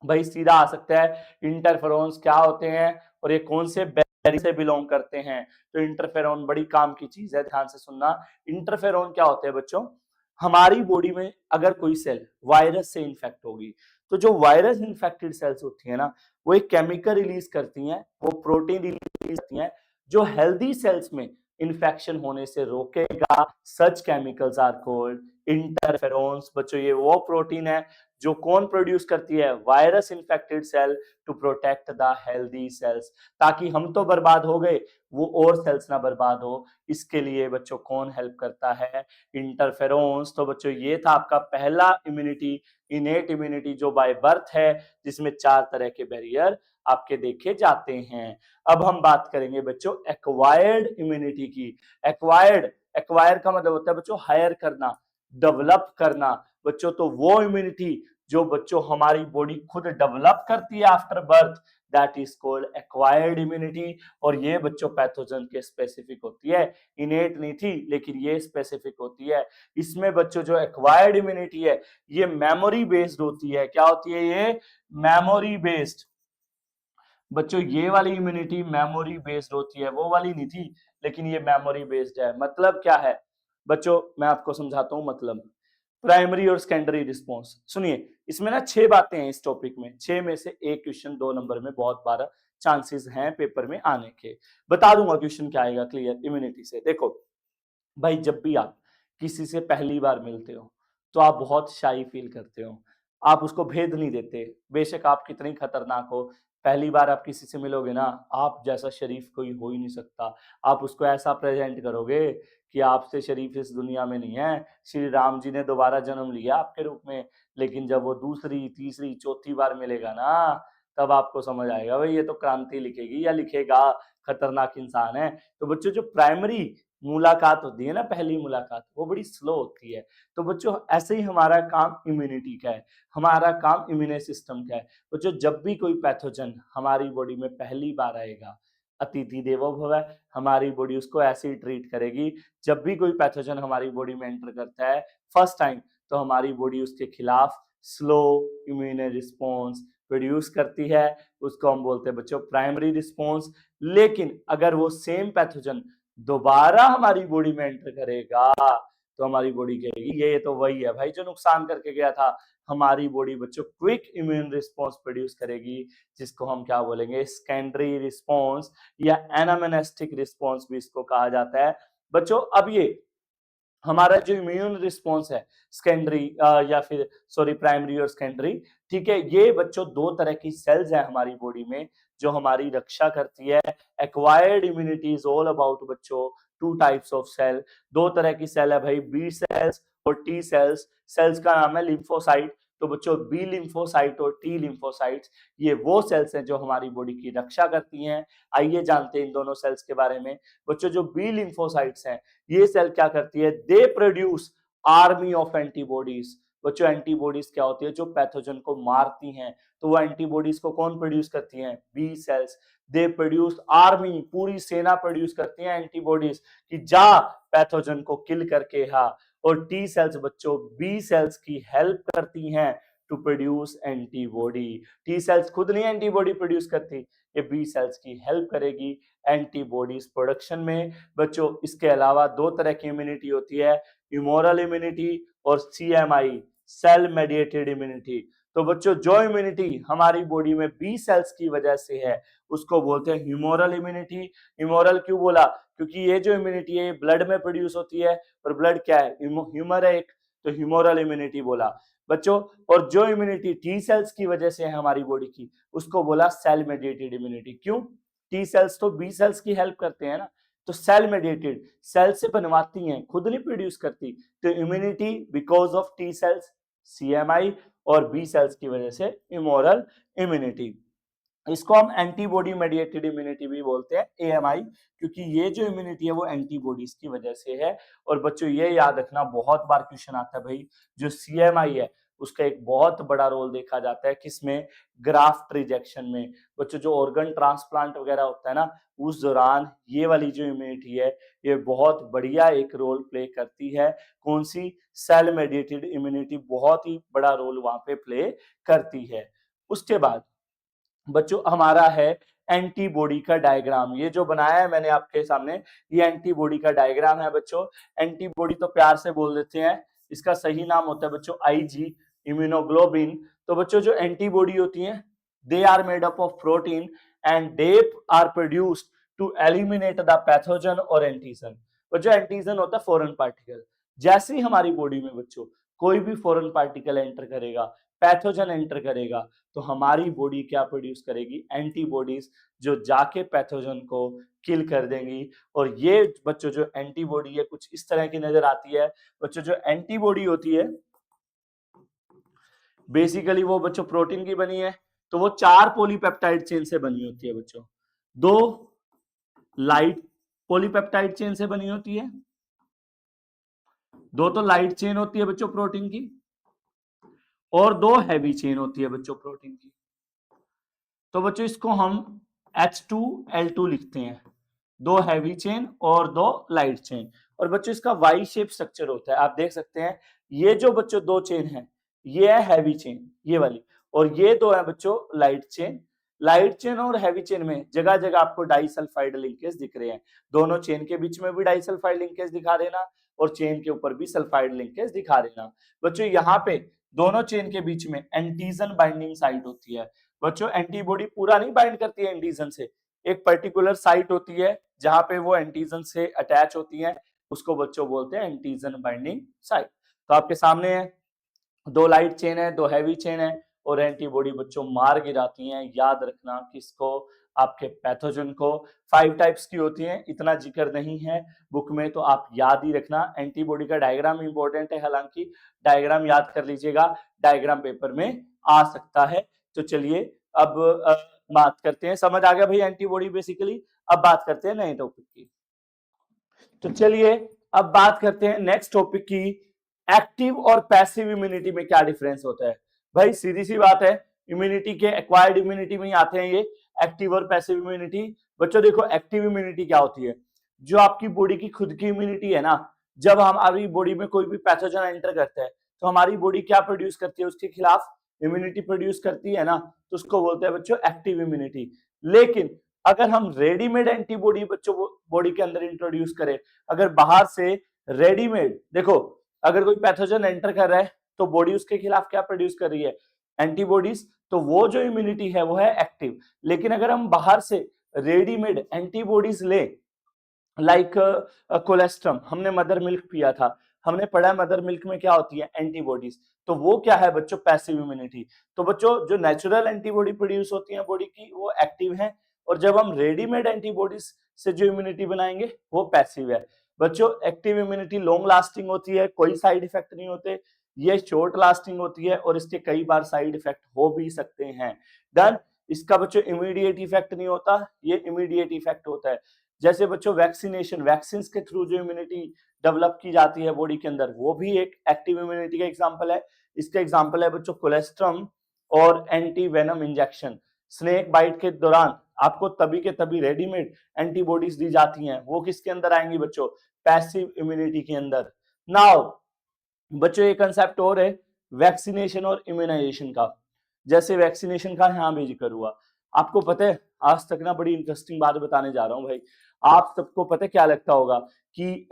भाई सीधा आ सकता है, इंटरफेरोन्स क्या होते हैं और ये कौन से बैरियर से बिलोंग करते हैं। तो इंटरफेरोन बड़ी काम की चीज है, ध्यान से सुनना। इंटरफेरोन क्या होते हैं बच्चों, हमारी बॉडी में अगर कोई सेल वायरस से इन्फेक्ट होगी, तो जो वायरस इन्फेक्टेड सेल्स होती है ना, वो एक केमिकल रिलीज करती हैं, वो प्रोटीन रिलीज करती हैं जो हेल्दी सेल्स में इन्फेक्शन होने से रोकेगा। सच केमिकल्स आर कॉल्ड इंटरफेरोन्स। बच्चों ये वो प्रोटीन है जो कौन प्रोड्यूस करती है? Virus infected cell to protect the healthy cells, ताकि हम तो बर्बाद हो गए, वो और सेल्स ना बर्बाद हो, इसके लिए बच्चों कौन हेल्प करता है? इंटरफेरोन्स। तो बच्चों ये था आपका पहला इम्यूनिटी, इनेट इम्यूनिटी, जो बाय बर्थ है, जिसमें 4 तरह के बैरियर आपके देखे जाते हैं। अब हम बात करेंगे बच्चों एक्वायर्ड इम्यूनिटी की। एक्वायर का मतलब होता है बच्चों हायर करना, डेवलप करना। बच्चों तो वो इम्यूनिटी जो बच्चों हमारी बॉडी खुद डेवलप करती है after birth, that is called acquired immunity. और ये बच्चों पैथोजन के स्पेसिफिक होती है, इनेट नहीं थी, लेकिन ये स्पेसिफिक होती है। इसमें बच्चों जो एक्वायर्ड इम्यूनिटी है, ये मेमोरी बेस्ड होती है। क्या होती है ये? Memory based. बच्चों ये वाली इम्यूनिटी मेमोरी बेस्ड होती है, वो वाली नहीं थी, लेकिन ये मेमोरी बेस्ड है। मतलब क्या है बच्चों, मैं आपको समझाता हूं मतलब। प्राइमरी और सेकेंडरी रिस्पॉन्स, सुनिए, इसमें ना 6 बातें हैं इस टॉपिक में, 6 में से एक क्वेश्चन 2 नंबर में बहुत बार चांसेस हैं पेपर में आने के। बता दूंगा क्वेश्चन क्या आएगा क्लियर इम्यूनिटी से। देखो भाई, जब भी आप किसी से पहली बार मिलते हो तो आप बहुत शाई फील करते हो, आप उसको भेद नहीं देते, बेशक आप कितनी खतरनाक हो। पहली बार आप किसी से मिलोगे ना, आप जैसा शरीफ कोई हो ही नहीं सकता। आप उसको ऐसा प्रेजेंट करोगे कि आपसे शरीफ इस दुनिया में नहीं है। श्री राम जी ने दोबारा जन्म लिया आपके रूप में, लेकिन जब वो दूसरी तीसरी चौथी बार मिलेगा ना, तब आपको समझ आएगा भाई ये तो क्रांति लिखेगी या लिखेगा, खतरनाक इंसान है। तो बच्चों जो प्राइमरी मुलाकात होती है ना, पहली मुलाकात, वो बड़ी स्लो होती है। तो बच्चों ऐसे ही हमारा काम इम्यूनिटी का है, हमारा काम इम्यून सिस्टम का है। बच्चों जब भी कोई पैथोजन हमारी बॉडी में पहली बार आएगा, अतिथि देवो भव है, हमारी बॉडी उसको ऐसे ही ट्रीट करेगी। जब भी कोई पैथोजन हमारी बॉडी में एंटर करता है फर्स्ट टाइम, तो हमारी बॉडी उसके खिलाफ स्लो इम्यून रिस्पॉन्स प्रोड्यूस करती है, उसको हम बोलते हैं बच्चों प्राइमरी रिस्पॉन्स। लेकिन अगर वो सेम पैथोजन दोबारा हमारी बॉडी में एंटर करेगा, तो हमारी बॉडी कहेगी ये तो वही है भाई जो नुकसान करके गया था। हमारी बॉडी बच्चों क्विक इम्यून रिस्पॉन्स प्रोड्यूस करेगी, जिसको हम क्या बोलेंगे? सेकेंडरी रिस्पॉन्स या एनामेनेस्टिक रिस्पॉन्स भी इसको कहा जाता है। बच्चों अब ये हमारा जो इम्यून रिस्पॉन्स है सेकेंडरी या फिर सॉरी प्राइमरी और सेकेंडरी, ठीक है, ये बच्चों 2 तरह की सेल्स है हमारी बॉडी में जो हमारी रक्षा करती है। Acquired immunity is all about बच्चों 2 टाइप्स ऑफ सेल। 2 तरह की सेल है भाई, बी सेल्स और टी सेल्स। सेल्स का नाम है लिम्फोसाइट। तो बच्चों बी लिम्फोसाइट और टी लिम्फोसाइट्स, ये वो सेल्स हैं जो हमारी बॉडी की रक्षा करती हैं। आइए जानते हैं इन दोनों सेल्स के बारे में। बच्चों जो बी लिम्फोसाइट्स हैं, ये सेल क्या करती है? दे प्रोड्यूस आर्मी ऑफ एंटीबॉडीज। बच्चों एंटीबॉडीज क्या होती है? जो पैथोजन को मारती हैं। तो वो एंटीबॉडीज को कौन प्रोड्यूस करती हैं? B cells. They produce army, पूरी सेना प्रोड्यूस करती है एंटीबॉडीज कि जा पैथोजन को किल करके हा। और टी सेल्स बच्चों बी सेल्स की हेल्प करती हैं to produce antibody. T cells खुद नहीं एंटीबॉडी प्रोड्यूस करती, ये बी सेल्स की हेल्प करेगी एंटीबॉडीज प्रोडक्शन में। बच्चों इसके अलावा 2 तरह की इम्यूनिटी होती है, ह्यूमोरल इम्यूनिटी और सीएमआई, सेल मेडिएटेड इम्यूनिटी। तो बच्चों जो इम्यूनिटी हमारी बॉडी में बी सेल्स की वजह से है, उसको बोलते हैं ह्यूमोरल इम्यूनिटी। ह्यूमोरल क्यों बोला? क्योंकि ये जो इम्यूनिटी है ब्लड में प्रोड्यूस होती है, और ब्लड क्या है? ह्यूमर है एक, तो ह्यूमोरल इम्यूनिटी बोला बच्चों। और जो इम्यूनिटी टी सेल्स की वजह से है हमारी बॉडी की, उसको बोला सेल मेडिएटेड इम्यूनिटी। क्यों? टी सेल्स तो बी सेल्स की हेल्प करते हैं ना, तो सेल मेडिएटेड, सेल से बनवाती हैं, खुद नहीं प्रोड्यूस करती। तो immunity because of T cells CMI, और बी सेल्स की वजह से इमोरल इम्यूनिटी। इसको हम एंटीबॉडी मेडिएटेड इम्यूनिटी भी बोलते हैं, एएमआई, क्योंकि ये जो इम्यूनिटी है वो एंटीबॉडीज की वजह से है। और बच्चों ये याद रखना, बहुत बार क्वेश्चन आता है भाई, जो सीएमआई है उसका एक बहुत बड़ा रोल देखा जाता है किसमें? ग्राफ्ट रिजेक्शन में। बच्चों जो ऑर्गन ट्रांसप्लांट वगैरह होता है ना, उस दौरान ये वाली जो इम्यूनिटी है ये बहुत बढ़िया एक रोल प्ले करती है। कौन सी? सेल मेडिएटेड इम्यूनिटी बहुत ही बड़ा रोल वहां पे प्ले करती है। उसके बाद बच्चों हमारा है एंटीबॉडी का डायग्राम। ये जो बनाया है मैंने आपके सामने, ये एंटीबॉडी का डायग्राम है बच्चों। एंटीबॉडी तो प्यार से बोल देते हैं, इसका सही नाम होता है बच्चों आईजी, इम्यूनोग्लोबिन। तो बच्चों जो एंटीबॉडी होती हैं, they are made up of protein and they are produced to eliminate the pathogen और एंटीजन। और जो एंटीजन होता है फॉरेन पार्टिकल। जैसे ही हमारी बॉडी में बच्चों कोई भी फॉरेन पार्टिकल एंटर करेगा, पैथोजन एंटर करेगा तो हमारी बॉडी क्या प्रोड्यूस करेगी, एंटीबॉडीज, जो जाके पैथोजन को किल कर देंगी। और ये बच्चों जो एंटीबॉडी है कुछ इस तरह की नजर आती है। बच्चों जो एंटीबॉडी होती है बेसिकली वो बच्चों प्रोटीन की बनी है, तो वो 4 पॉलीपेप्टाइड चेन से बनी होती है बच्चों। 2 लाइट पॉलीपेप्टाइड चेन से बनी होती है, 2 तो लाइट चेन होती है बच्चों प्रोटीन की, और 2 हैवी चेन होती है बच्चों प्रोटीन की। तो बच्चों इसको हम H2L2 लिखते हैं, 2 हैवी चेन और 2 लाइट चेन। और बच्चों इसका वाई शेप स्ट्रक्चर होता है, आप देख सकते हैं। ये जो बच्चों 2 चेन है ये है हैवी चेन, ये वाली, और ये 2 है बच्चों लाइट चेन। लाइट चेन और हैवी चेन में जगह जगह आपको डाइसल्फाइड लिंकेज दिख रहे हैं, दोनों चेन के बीच में भी डाइसल्फाइड लिंकेज दिखा देना और चेन के ऊपर भी सल्फाइड लिंकेज दिखा देना। बच्चों यहाँ पे दोनों चेन के बीच में एंटीजन बाइंडिंग साइट होती है। बच्चों एंटीबॉडी पूरा नहीं बाइंड करती है एंटीजन से, एक पर्टिकुलर साइट होती है जहां पे वो एंटीजन से अटैच होती है, उसको बच्चों बोलते हैं एंटीजन बाइंडिंग साइट। तो आपके सामने है 2 लाइट चेन है, 2 हैवी चेन है, और एंटीबॉडी बच्चों मार गिराती हैं। याद रखना किसको, आपके पैथोजन को। 5 टाइप्स की होती हैं, इतना जिक्र नहीं है बुक में, तो आप याद ही रखना। एंटीबॉडी का डायग्राम इंपॉर्टेंट है, हालांकि डायग्राम याद कर लीजिएगा, डायग्राम पेपर में आ सकता है। तो चलिए अब बात करते हैं, समझ आ गया भाई एंटीबॉडी बेसिकली। अब बात करते हैं नए टॉपिक की। तो चलिए अब बात करते हैं नेक्स्ट टॉपिक की, एक्टिव और पैसिव इम्यूनिटी में क्या डिफरेंस होता है। भाई सीधी सी बात है, इम्यूनिटी के एक्वायर्ड इम्यूनिटी में ही आते हैं ये एक्टिव और पैसिव इम्यूनिटी। बच्चों देखो एक्टिव इम्यूनिटी क्या होती है, जो आपकी बॉडी की खुद की इम्यूनिटी है ना, जब हमारी बॉडी में कोई भी पैथोजन एंटर करता है तो हमारी बॉडी क्या प्रोड्यूस करती है, उसके खिलाफ इम्यूनिटी प्रोड्यूस करती है ना, तो उसको बोलते हैं बच्चों एक्टिव इम्यूनिटी। लेकिन अगर हम रेडीमेड एंटीबॉडी बच्चों बॉडी के अंदर इंट्रोड्यूस करें, अगर बाहर से रेडीमेड, देखो अगर कोई पैथोजन एंटर कर रहा है तो बॉडी उसके खिलाफ क्या प्रोड्यूस कर रही है, एंटीबॉडीज, तो वो जो इम्यूनिटी है वो है एक्टिव। लेकिन अगर हम बाहर से रेडीमेड एंटीबॉडीज ले, लाइक कोलेस्ट्रम, हमने मदर मिल्क पिया था, हमने पढ़ा मदर मिल्क में क्या होती है एंटीबॉडीज, तो वो क्या है बच्चों पैसिव इम्यूनिटी। तो बच्चों जो नेचुरल एंटीबॉडी प्रोड्यूस होती है बॉडी की वो एक्टिव है, और जब हम रेडीमेड एंटीबॉडीज से जो इम्यूनिटी बनाएंगे वो पैसिव है। बच्चों एक्टिव इम्यूनिटी लॉन्ग लास्टिंग होती है, कोई साइड इफेक्ट नहीं होते, ये शॉर्ट लास्टिंग होती है और इसके कई बार साइड इफेक्ट हो भी सकते हैं। डन, इसका बच्चों इमीडिएट इफेक्ट नहीं होता, ये इमीडिएट इफेक्ट होता है। जैसे बच्चों वैक्सीनेशन, वैक्सीन के थ्रू जो इम्यूनिटी डेवलप की जाती है बॉडी के अंदर, वो भी एक एक्टिव इम्यूनिटी का एग्जांपल है। इसका एग्जांपल है बच्चों कोलेस्ट्रम और anti venom injection. Snake bite के दौरान आपको तभी के तभी रेडीमेड एंटीबॉडीज दी जाती हैं, वो किसके अंदर आएंगी बच्चों, पैसिव इम्यूनिटी के अंदर। नाउ बच्चों एक कंसेप्ट और है वैक्सीनेशन और इम्यूनाइजेशन का। जैसे वैक्सीनेशन का यहाँ भी जिक्र हुआ, आपको पता है आज तक ना बड़ी इंटरेस्टिंग बात बताने जा रहा हूँ भाई। आप सबको पता है क्या लगता होगा कि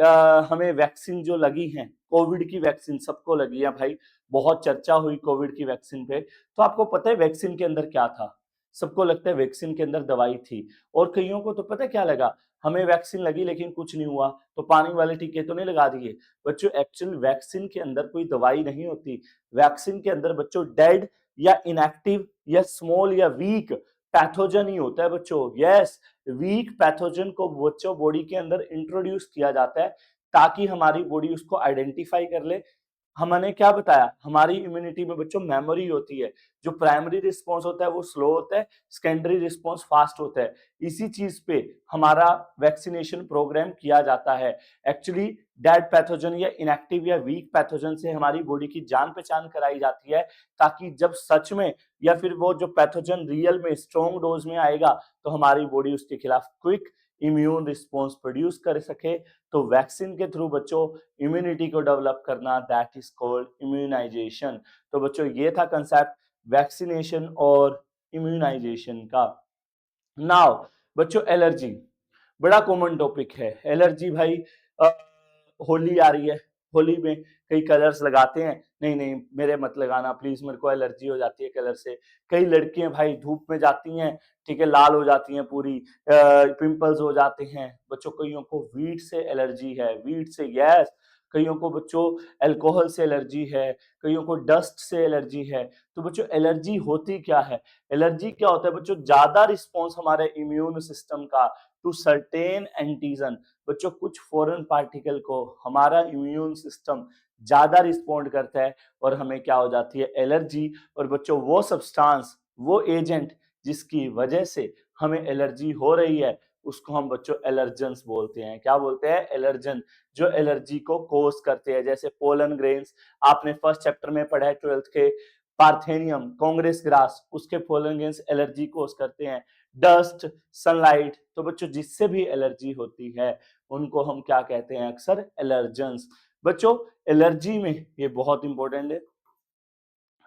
हमें वैक्सीन जो लगी है, कोविड की वैक्सीन सबको लगी है भाई, बहुत चर्चा हुई कोविड की वैक्सीन पे। तो आपको पता है वैक्सीन के अंदर क्या था, सबको लगता है वैक्सीन के अंदर दवाई थी, और कईयों को तो पता है क्या लगा, हमें वैक्सीन लगी लेकिन कुछ नहीं हुआ तो पानी वाले टीके तो नहीं लगा दिए। बच्चों एक्चुअल वैक्सीन के अंदर कोई दवाई नहीं होती, वैक्सीन के अंदर बच्चों डेड या इनएक्टिव या स्मॉल या वीक पैथोजन ही होता है बच्चों। यस, वीक पैथोजन को बच्चों बॉडी के अंदर इंट्रोड्यूस किया जाता है ताकि हमारी बॉडी उसको आइडेंटिफाई कर ले। हमने क्या बताया, हमारी इम्यूनिटी में बच्चों मेमोरी होती है, जो प्राइमरी रिस्पॉन्स होता है वो स्लो होता है, सेकेंडरी रिस्पॉन्स फास्ट होता है। इसी चीज पे हमारा वैक्सीनेशन प्रोग्राम किया जाता है। एक्चुअली डेड पैथोजन या इनएक्टिव या वीक पैथोजन से हमारी बॉडी की जान पहचान कराई जाती है, ताकि जब सच में या फिर वो जो पैथोजन रियल में स्ट्रॉन्ग डोज में आएगा तो हमारी बॉडी उसके खिलाफ क्विक इम्यून रिस्पॉन्स प्रोड्यूस कर सके। तो वैक्सीन के थ्रू बच्चों इम्यूनिटी को डेवलप करना, दैट इज कॉल्ड इम्यूनाइजेशन। तो बच्चों ये था कंसेप्ट वैक्सीनेशन और इम्यूनाइजेशन का। नाउ बच्चों एलर्जी बड़ा कॉमन टॉपिक है। एलर्जी भाई होली आ रही है, होली में कई कलर्स लगाते हैं, नहीं नहीं मेरे मत लगाना प्लीज, मेरे को एलर्जी हो जाती है कलर से। कई लड़कियां भाई धूप में जाती हैं, ठीक है, लाल हो जाती हैं पूरी, पिंपल्स हो जाते हैं। बच्चों कईयों को वीट से एलर्जी है, वीट से, यस, कईयों को बच्चों अल्कोहल से एलर्जी है, कईयों को डस्ट से एलर्जी है। तो बच्चों एलर्जी होती क्या है? एलर्जी क्या होता है बच्चों? ज्यादा रिस्पॉन्स हमारे इम्यून सिस्टम का टू सर्टेन एंटीजन। बच्चों कुछ फॉरेन पार्टिकल को हमारा इम्यून सिस्टम ज्यादा रिस्पॉन्ड करता है और हमें क्या हो जाती है? एलर्जी। और बच्चों वो सब्सटेंस, वो एजेंट जिसकी वजह से हमें एलर्जी हो रही है, उसको हम बच्चों एलर्जेंस बोलते हैं। क्या बोलते हैं? एलर्जन, जो एलर्जी को कोज करते हैं। जैसे पोलन ग्रेन्स, आपने फर्स्ट चैप्टर में पढ़ा है 12th के, पार्थेनियम, कांग्रेस ग्रास, उसके पोलन ग्रेन्स एलर्जी कोज करते हैं। डस्ट, सनलाइट, तो बच्चों जिससे भी एलर्जी होती है उनको हम क्या कहते हैं? अक्सर एलर्जेंस। बच्चों एलर्जी में ये बहुत इंपॉर्टेंट है,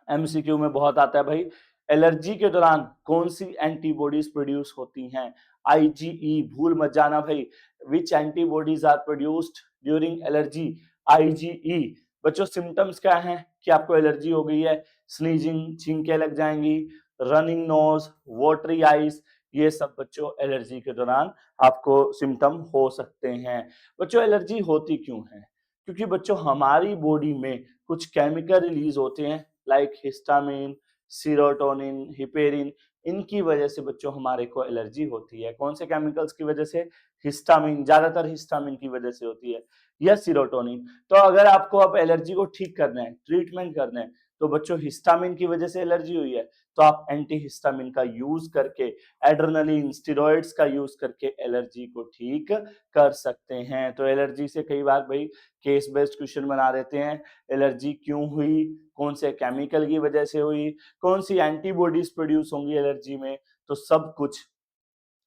एमसीक्यू में बहुत आता है भाई। एलर्जी के दौरान कौन सी एंटीबॉडीज प्रोड्यूस होती हैं? आईजीई, भूल मत जाना भाई। Which antibodies are produced during allergy? IgE. बच्चों सिम्टम्स क्या हैं कि आपको एलर्जी हो गई है? स्नीजिंग, छींकें लग जाएंगी, रनिंग नोज, वाटरी आईज, ये सब बच्चों एलर्जी के दौरान आपको सिम्टम हो सकते हैं। बच्चों एलर्जी होती क्यों है? क्योंकि बच्चों हमारी बॉडी में कुछ केमिकल रिलीज होते हैं, लाइक हिस्टामिन, सीरोटोनिन, हिपेरिन। इनकी वजह से बच्चों हमारे को एलर्जी होती है। कौन से केमिकल्स की वजह से? हिस्टामिन, ज्यादातर हिस्टामिन की वजह से होती है, या सीरोटोनिन। तो अगर आपको अब एलर्जी को ठीक करना है, ट्रीटमेंट करना है, तो बच्चों हिस्टामिन की वजह से एलर्जी हुई है तो आप एंटी हिस्टामिन का यूज करके, एड्रेनलिन, स्टेरॉइड्स का यूज करके एलर्जी को ठीक कर सकते हैं। तो एलर्जी से कई बार भाई केस बेस्ड क्वेश्चन बना देते हैं। एलर्जी क्यों हुई, कौन से केमिकल की वजह से हुई, कौन सी एंटीबॉडीज प्रोड्यूस होंगी एलर्जी में, तो सब कुछ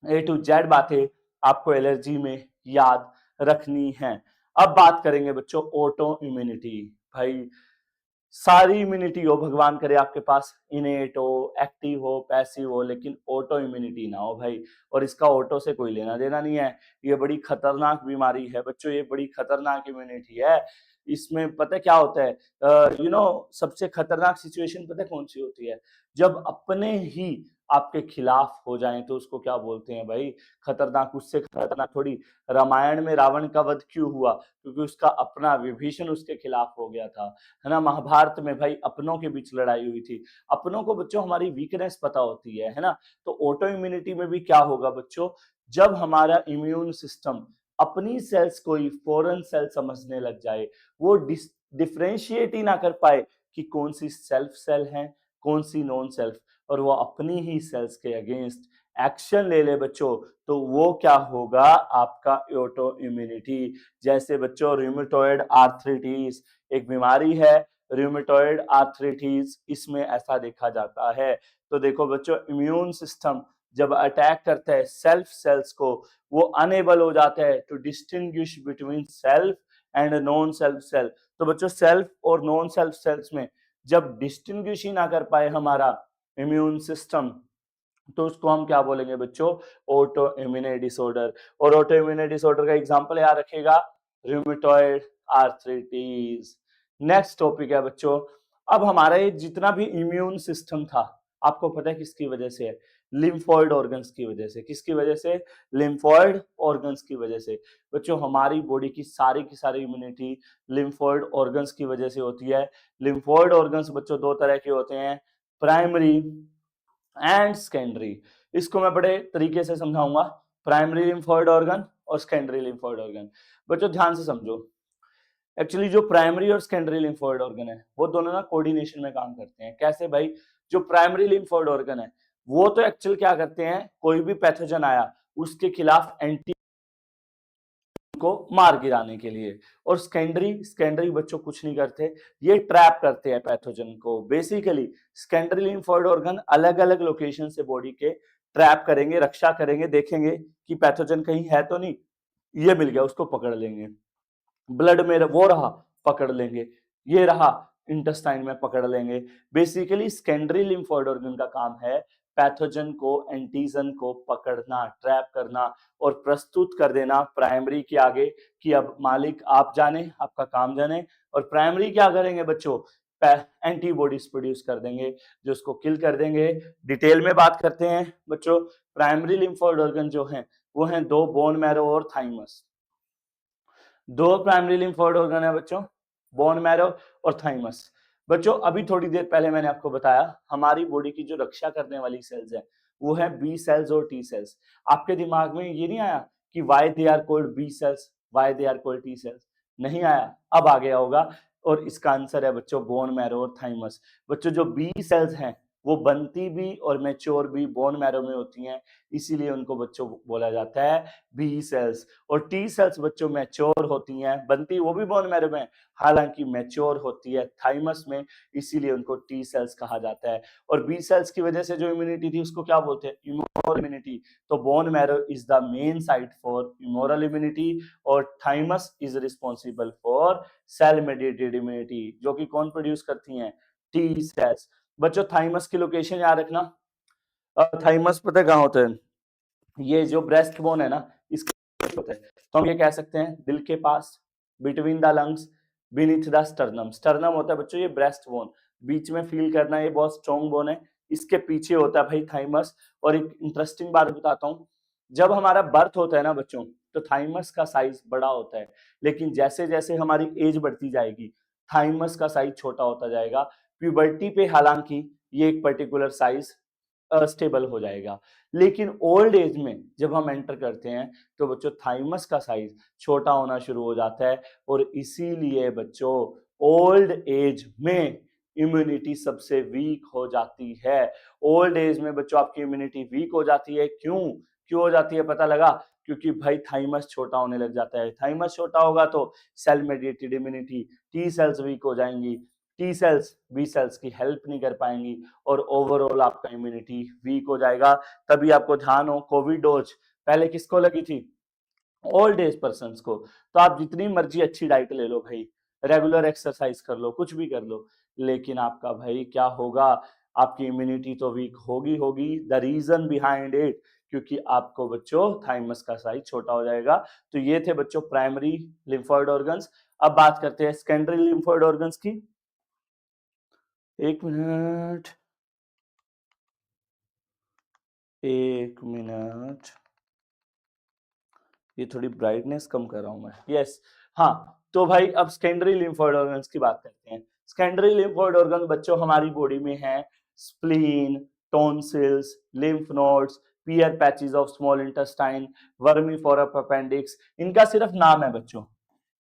ए टू जेड बातें आपको एलर्जी में याद रखनी है। अब बात करेंगे बच्चों ऑटो इम्यूनिटी। भाई सारी इम्यूनिटी हो, भगवान करे आपके पास, इनेट हो, एक्टिव हो, पैसिव हो, लेकिन ऑटो इम्यूनिटी ना हो भाई। और इसका ऑटो से कोई लेना देना नहीं है। ये बड़ी खतरनाक बीमारी है बच्चों, ये बड़ी खतरनाक इम्यूनिटी है। इसमें पता है क्या होता है? सबसे खतरनाक सिचुएशन पता है कौन सी होती है? जब अपने ही आपके खिलाफ हो जाएं तो उसको क्या बोलते हैं भाई? खतरनाक। उससे खतरनाक थोड़ी। रामायण में रावण का वध क्यों हुआ? क्योंकि उसका अपना विभीषण उसके खिलाफ हो गया था, है ना। महाभारत में भाई अपनों के बीच लड़ाई हुई थी। अपनों को बच्चों हमारी वीकनेस पता होती है ना। तो ऑटो इम्यूनिटी में भी क्या होगा बच्चों? जब हमारा इम्यून सिस्टम अपनी सेल्स को ही फॉरेन सेल समझने लग जाए, वो डिफरेंशिएट ही ना कर पाए कि कौन सी सेल्फ सेल है, कौन सी नॉन सेल्फ, और वो अपनी ही सेल्स के अगेंस्ट एक्शन ले ले बच्चों, तो वो क्या होगा? आपका ऑटो इम्यूनिटी। जैसे बच्चों रूमेटॉइड आर्थराइटिस एक बीमारी है, रूमेटॉइड आर्थराइटिस, इसमें ऐसा देखा जाता है। तो देखो बच्चों इम्यून सिस्टम जब अटैक करता है सेल्फ सेल्स को, वो अनेबल हो जाता है to distinguish between self and non self cell. तो बच्चों सेल्फ और नॉन सेल्फ सेल्स में जब डिस्टिंग्विश ही ना कर पाए हमारा इम्यून सिस्टम, तो उसको हम क्या बोलेंगे बच्चों? Auto immune disorder. और ऑटो इम्यून डिसऑर्डर का एग्जांपल याद रखिएगा, रूमेटॉइड आर्थराइटिस। नेक्स्ट टॉपिक है बच्चों, अब हमारा ये जितना भी इम्यून सिस्टम था, आपको पता है किसकी वजह से है? लिम्फोइड ऑर्गन्स की वजह से। किसकी वजह से? लिम्फोइड ऑर्गन्स की वजह से। बच्चों हमारी बॉडी की सारी इम्यूनिटी लिम्फोइड ऑर्गन्स की वजह से होती है। लिम्फोइड ऑर्गन्स बच्चों दो तरह के होते हैं, प्राइमरी एंड सेकेंडरी। इसको मैं बड़े तरीके से समझाऊंगा, प्राइमरी लिम्फोइड ऑर्गन और सेकेंडरी लिम्फोइड ऑर्गन। बच्चों ध्यान से समझो, एक्चुअली जो प्राइमरी और सेकेंडरी लिम्फोइड ऑर्गन है वो दोनों ना कोऑर्डिनेशन में काम करते हैं। कैसे भाई? जो प्राइमरी लिम्फोइड ऑर्गन है वो तो एक्चुअल क्या करते हैं, कोई भी पैथोजन आया उसके खिलाफ एंटी को मार गिराने के लिए। और सेकेंडरी बच्चों कुछ नहीं करते, ये ट्रैप करते हैं पैथोजन को। बेसिकली सेकेंडरी लिम्फोइड ऑर्गन अलग अलग लोकेशन से बॉडी के ट्रैप करेंगे, रक्षा करेंगे, देखेंगे कि पैथोजन कहीं है तो नहीं, ये मिल गया उसको पकड़ लेंगे। ब्लड में वो रहा, पकड़ लेंगे, ये रहा इंटेस्टाइन में, पकड़ लेंगे। बेसिकली सेकेंडरी लिम्फोइड ऑर्गन का काम है पैथोजन को, एंटीजन को पकड़ना, ट्रैप करना और प्रस्तुत कर देना प्राइमरी के आगे कि अब मालिक आप जाने, आपका काम जाने। और प्राइमरी क्या करेंगे बच्चों? एंटीबॉडीज प्रोड्यूस कर देंगे जो उसको किल कर देंगे। डिटेल में बात करते हैं बच्चों, प्राइमरी लिम्फोइड ऑर्गन जो है वो है दो, बोन मैरो और थाइमस। दो प्राइमरी लिम्फोइड ऑर्गन है बच्चों, बोन मैरो और थाइमस। बच्चों अभी थोड़ी देर पहले मैंने आपको बताया हमारी बॉडी की जो रक्षा करने वाली सेल्स है वो है बी सेल्स और टी सेल्स। आपके दिमाग में ये नहीं आया कि why they are called B cells, why they are called T cells? नहीं आया, अब आ गया होगा। और इसका आंसर है बच्चों बोन मैरो और थाइमस। बच्चों जो बी सेल्स हैं वो बनती भी और मैच्योर भी बोन मैरो में होती हैं, इसीलिए उनको बच्चों बोला जाता है बी सेल्स। और टी सेल्स बच्चों मैच्योर होती हैं, बनती वो भी बोन मैरो में, हालांकि मैच्योर होती है थाइमस में, इसीलिए उनको टी सेल्स कहा जाता है। और बी सेल्स की वजह से जो इम्यूनिटी थी उसको क्या बोलते हैं? Immunal immunity. तो bone marrow is the main site for immunal immunity और thymus is responsible for cell mediated immunity, जो कि कौन प्रोड्यूस करती हैं? T cells. बच्चों थाइमस की लोकेशन याद रखना। थाइमस पता है कहाँ होते हैं? ये जो ब्रेस्ट बोन है ना इसके होता है, तो हम ये कह सकते हैं दिल के पास, between the lungs, beneath the sternum. Sternum होता है बच्चों ये ब्रेस्ट बोन, बीच में फील करना, ये बहुत स्ट्रॉन्ग बोन है, इसके पीछे होता है भाई थाइमस। और एक इंटरेस्टिंग बात बताता हूँ, जब हमारा बर्थ होता है ना बच्चों तो थाइमस का साइज बड़ा होता है, लेकिन जैसे जैसे हमारी एज बढ़ती जाएगी थाइमस का साइज छोटा होता जाएगा। प्यूबर्टी पे हालांकि ये एक पर्टिकुलर साइज स्टेबल हो जाएगा, लेकिन ओल्ड एज में जब हम एंटर करते हैं तो बच्चों थाइमस का साइज छोटा होना शुरू हो जाता है। और इसीलिए बच्चों ओल्ड एज में इम्यूनिटी सबसे वीक हो जाती है। ओल्ड एज में बच्चों आपकी इम्यूनिटी वीक हो जाती है, क्यों क्यों हो जाती है पता लगा? क्योंकि भाई थाइमस छोटा होने लग जाता है। थाइमस छोटा होगा तो cell mediated immunity, T cells weak हो जाएंगी, टी सेल्स बी सेल्स की हेल्प नहीं कर पाएंगी और ओवरऑल आपका इम्यूनिटी वीक हो जाएगा। तभी आपको ध्यान हो कोविड डोज पहले किसको लगी थी? ओल्ड एज पर्सन को। तो आप जितनी मर्जी अच्छी डाइट ले लो भाई, रेगुलर एक्सरसाइज कर लो, कुछ भी कर लो, लेकिन आपका भाई क्या होगा? आपकी इम्यूनिटी तो वीक होगी होगी। द रीजन बिहाइंड इट, क्योंकि आपको बच्चों थाइमस का साइज छोटा हो जाएगा। तो ये थे बच्चों प्राइमरी लिम्फोइड ऑर्गन्स। अब बात करते हैं सेकेंडरी लिम्फोइड ऑर्गन्स की। एक मिनट, एक मिनट, ये थोड़ी ब्राइटनेस कम कर रहा हूं मैं। यस, हाँ। तो भाई अब सेकेंडरी लिम्फोइड ऑर्गन्स की बात करते हैं। सेकेंडरी लिम्फोइड ऑर्गन बच्चों हमारी बॉडी में है spleen, tonsils, lymph nodes, Peyer patches of small intestine, vermiform appendix. इनका सिर्फ नाम है बच्चों,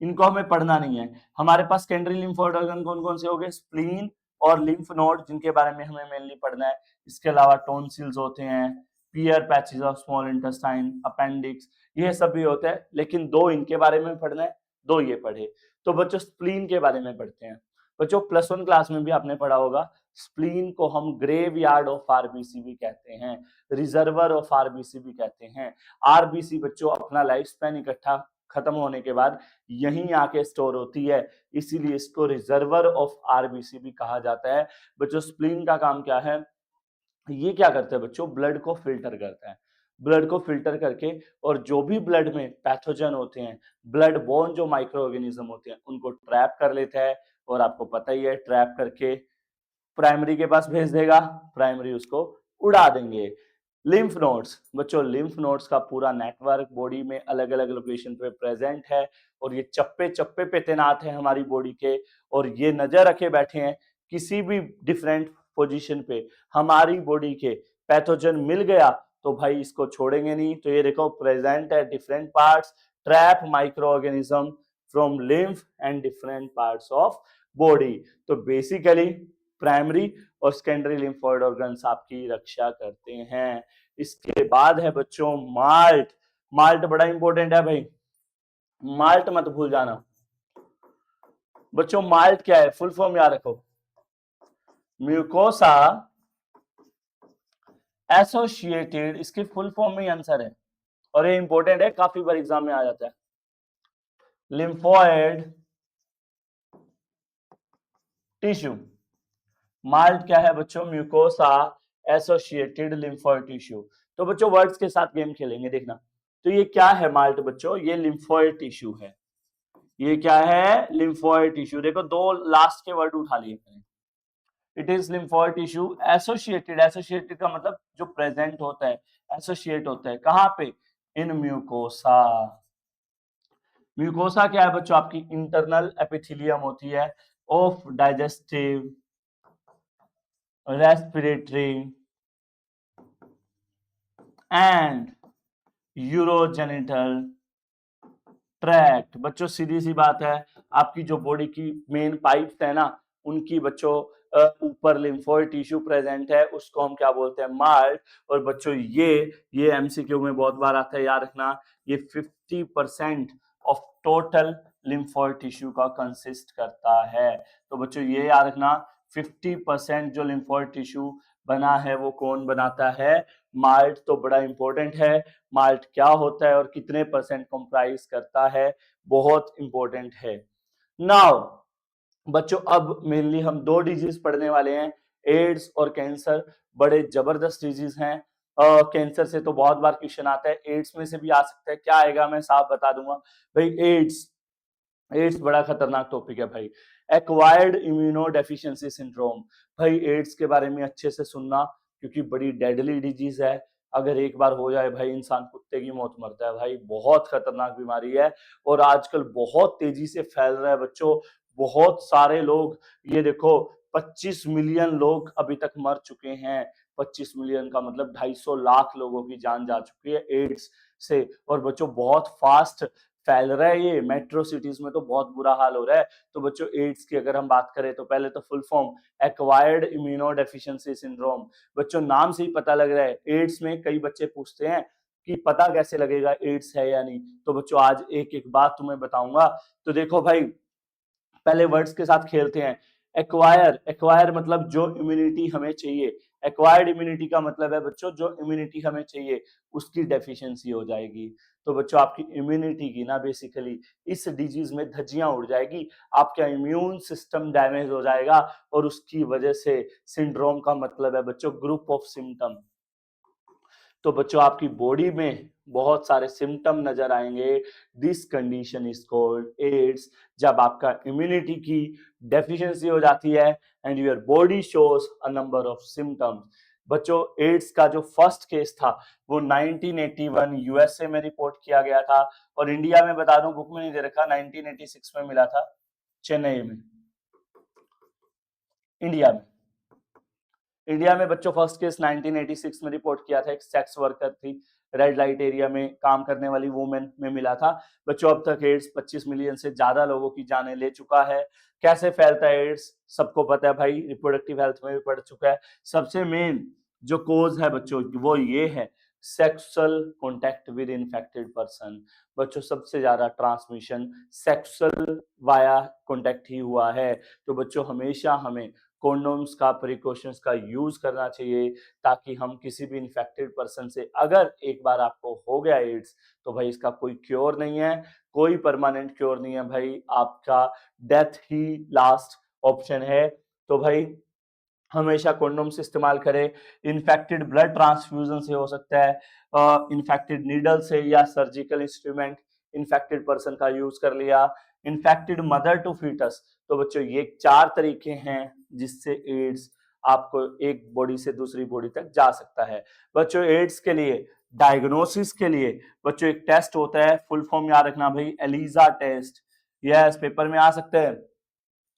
इनको हमें पढ़ना नहीं है। हमारे पास सेकेंडरी लिम्फोइड ऑर्गन कौन कौन से हो गए? स्प्लीन और लिम्फ नोड, जिनके बारे में हमें मेनली पढ़ना है। इसके अलावा टॉन्सिल्स होते हैं, Peyer patches of small intestine, appendix, ये सब भी होता है, लेकिन दो इनके बारे में पढ़ना है, दो ये पढ़े। तो बच्चों स्प्लीन के बारे में पढ़ते हैं। बच्चों प्लस वन क्लास में भी आपने पढ़ा होगा, स्प्लीन को हम ग्रेव यार्ड ऑफ आरबीसी भी कहते हैं, रिजर्वर ऑफ आरबीसी भी कहते हैं। आरबीसी बच्चों अपना लाइफ स्पैन इकट्ठा खत्म होने के बाद यहीं आके स्टोर होती है, इसीलिए इसको रिजर्वर ऑफ आरबीसी भी कहा जाता है। बच्चों स्प्लीन का काम क्या है? ये क्या करता है बच्चों? ब्लड को फिल्टर करता है। ब्लड को फिल्टर करके और जो भी ब्लड में पैथोजन होते हैं, ब्लड बोर्न जो माइक्रो ऑर्गेनिज्म होते हैं, उनको ट्रैप कर लेता है। और आपको पता ही है ट्रैप करके प्राइमरी के पास भेज देगा, प्राइमरी उसको उड़ा देंगे। लिम्फ नोड्स बच्चों, लिम्फ नोड्स का पूरा नेटवर्क बॉडी में अलग अलग लोकेशन पे प्रेजेंट है और ये चप्पे चप्पे पे तैनात है हमारी बॉडी के। और ये नजर रखे बैठे हैं किसी भी डिफरेंट पोजीशन पे हमारी बॉडी के पैथोजन मिल गया तो भाई इसको छोड़ेंगे नहीं। तो ये देखो प्रेजेंट है different parts, trap micro organism from lymph and different parts of body. तो बेसिकली प्राइमरी और सेकेंडरी लिम्फोइड ऑर्गन्स आपकी रक्षा करते हैं। इसके बाद है बच्चों माल्ट। माल्ट बड़ा इंपॉर्टेंट है भाई, माल्ट मत भूल जाना बच्चों। माल्ट क्या है? फुल फॉर्म याद रखो, म्यूकोसा एसोसिएटेड, इसकी फुल फॉर्म में ही आंसर है और ये इंपॉर्टेंट है, काफी बार एग्जाम में आ जाता है। Lymphoid tissue. माल्ट क्या है बच्चों? Mucosa associated lymphoid tissue. तो बच्चों वर्ड्स के साथ गेम खेलेंगे, देखना। तो ये क्या है माल्ट बच्चों? ये लिम्फोइड टिश्यू है। ये क्या है? Lymphoid tissue. देखो दो लास्ट के वर्ड उठा लिए मैंने। It is lymphoid tissue associated, associated का मतलब जो प्रेजेंट होता है, एसोसिएट होता है कहां पे? इन म्यूकोसा। म्यूकोसा क्या है बच्चों? आपकी इंटरनल एपिथेलियम होती है of digestive, respiratory and urogenital tract. बच्चों सीधी सी बात है, आपकी जो बॉडी की मेन पाइप्स है ना, उनकी बच्चों ऊपर लिम्फोइड टिश्यू प्रेजेंट है, उसको हम क्या बोलते हैं? मार्ड। और बच्चों ये एमसीक्यू में बहुत बार आता है, याद रखना, ये 50% ऑफ टोटल लिम्फोइड टिश्यू का कंसिस्ट करता है। तो बच्चों ये याद रखना, 50% जो लिम्फोइड टिश्यू बना है वो कौन बनाता है? माल्ट। तो बड़ा इंपॉर्टेंट है, माल्ट क्या होता है और कितने परसेंट कंप्राइज करता है, बहुत इंपॉर्टेंट है। नाउ बच्चों अब मेनली हम दो डिजीज पढ़ने वाले हैं, एड्स और कैंसर। बड़े जबरदस्त डिजीज हैं। कैंसर से तो बहुत बार क्वेश्चन आता है, एड्स में से भी आ सकता है। क्या आएगा मैं साफ बता दूंगा भाई। एड्स, एड्स बड़ा खतरनाक टॉपिक है भाई। Acquired immuno deficiency syndrome. भाई एड्स के बारे में अच्छे से सुनना, क्योंकि बड़ी डेडली डिजीज है। अगर एक बार हो जाए भाई, इंसान कुत्ते की मौत मरता है भाई, बहुत खतरनाक बीमारी है। और आजकल बहुत तेजी से फैल रहा है बच्चों, बहुत सारे लोग, ये देखो 25 मिलियन लोग अभी तक मर चुके हैं। 25 मिलियन का मतलब 250 लाख लोगों की जान जा चुकी है एड्स से। और बच्चों बहुत फास्ट फैल रहा है, ये मेट्रो सिटीज में तो बहुत बुरा हाल हो रहा है। तो बच्चों एड्स की अगर हम बात करें तो पहले तो full form acquired immuno deficiency syndrome. बच्चों नाम से ही पता लग रहा है, एड्स में कई बच्चे पूछते हैं कि पता कैसे लगेगा एड्स है या नहीं। तो बच्चों आज एक एक बात तुम्हें बताऊंगा। तो देखो भाई, पहले वर्ड्स के साथ खेलते हैं। एक्वायर, एक्वायर मतलब जो इम्यूनिटी हमें चाहिए। एक्वायर्ड इम्यूनिटी का मतलब है बच्चों, जो इम्यूनिटी हमें चाहिए उसकी डेफिशिएंसी हो जाएगी। तो बच्चों आपकी इम्यूनिटी की ना बेसिकली इस डिजीज में धज्जियां उड़ जाएगी, आपका इम्यून सिस्टम डैमेज हो जाएगा, और उसकी वजह से सिंड्रोम का मतलब है बच्चों ग्रुप ऑफ सिम्टम। तो बच्चों आपकी बॉडी में बहुत सारे सिम्टम नजर आएंगे। This condition is called AIDS. जब आपका इम्यूनिटी की डेफिशिएंसी हो जाती है and your body shows a number of symptoms. बच्चों एड्स का जो फर्स्ट केस था वो 1981 यूएसए में रिपोर्ट किया गया था, और इंडिया में बता दूं, बुक में नहीं दे रखा, 1986 में मिला था चेन्नई में, इंडिया में। इंडिया में बच्चों फर्स्ट केस 1986 में रिपोर्ट किया था, एक सेक्स वर्कर थी, रेड लाइट एरिया में काम करने वाली वुमेन में मिला था। बच्चों अब तक एड्स 25 मिलियन से ज्यादा लोगों की जानें ले चुका है। कैसे फैलता है एड्स? सबको पता है भाई, रिप्रोडक्टिव हेल्थ में भी पढ़ चुका है। सबसे मेन जो कोज है बच्चों वो ये है, sexual contact with infected person. बच्चों सबसे ज्यादा ट्रांसमिशन सेक्सुअल वाया कॉन्टैक्ट ही हुआ है। तो बच्चों हमेशा हमें कॉन्डोम्स का, प्रिकॉशंस का यूज करना चाहिए, ताकि हम किसी भी इन्फेक्टेड पर्सन से, अगर एक बार आपको हो गया एड्स, तो भाई इसका कोई क्योर नहीं है, कोई परमानेंट क्योर नहीं है भाई, आपका डेथ ही लास्ट ऑप्शन है। तो भाई हमेशा कॉन्डोम्स इस्तेमाल करें। इन्फेक्टेड ब्लड ट्रांसफ्यूजन से हो सकता है, इन्फेक्टेड नीडल से, या सर्जिकल इंस्ट्रूमेंट इन्फेक्टेड पर्सन का यूज कर लिया। Infected mother to foetus. तो बच्चों ये 4 तरीके हैं जिससे एड्स आपको एक बॉडी से दूसरी बॉडी तक जा सकता है। बच्चों एड्स के लिए डायग्नोसिस के लिए बच्चों एक टेस्ट होता है, फुल फॉर्म याद रखना भाई, एलिजा टेस्ट। यस, पेपर में आ सकते हैं,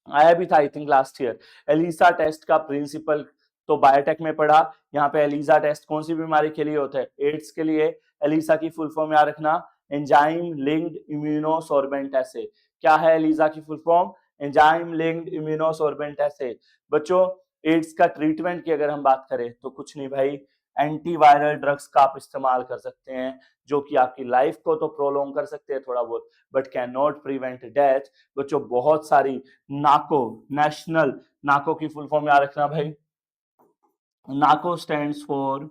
आया भी था I think last year. ELISA test का प्रिंसिपल तो बायोटेक में पढ़ा, यहाँ पे एलिसा टेस्ट कौन सी बीमारी के लिए होता है? एड्स के लिए। एलिसा की फुल फॉर्म याद रखना, एंजाइम लिंक्ड इम्यूनोसॉर्बेंट एसे। क्या है एलिसा की full form? Enzyme linked immunosorbent assay. बच्चों एड्स का ट्रीटमेंट की अगर हम बात करें तो कुछ नहीं भाई, एंटीवायरल ड्रग्स का आप इस्तेमाल कर सकते हैं, जो कि आपकी लाइफ को तो प्रोलॉन्ग कर सकते हैं थोड़ा बहुत, but can not prevent death. बच्चों बहुत सारी नाको, नेशनल, नाको की फुल फॉर्म याद रखना भाई, NACO stands for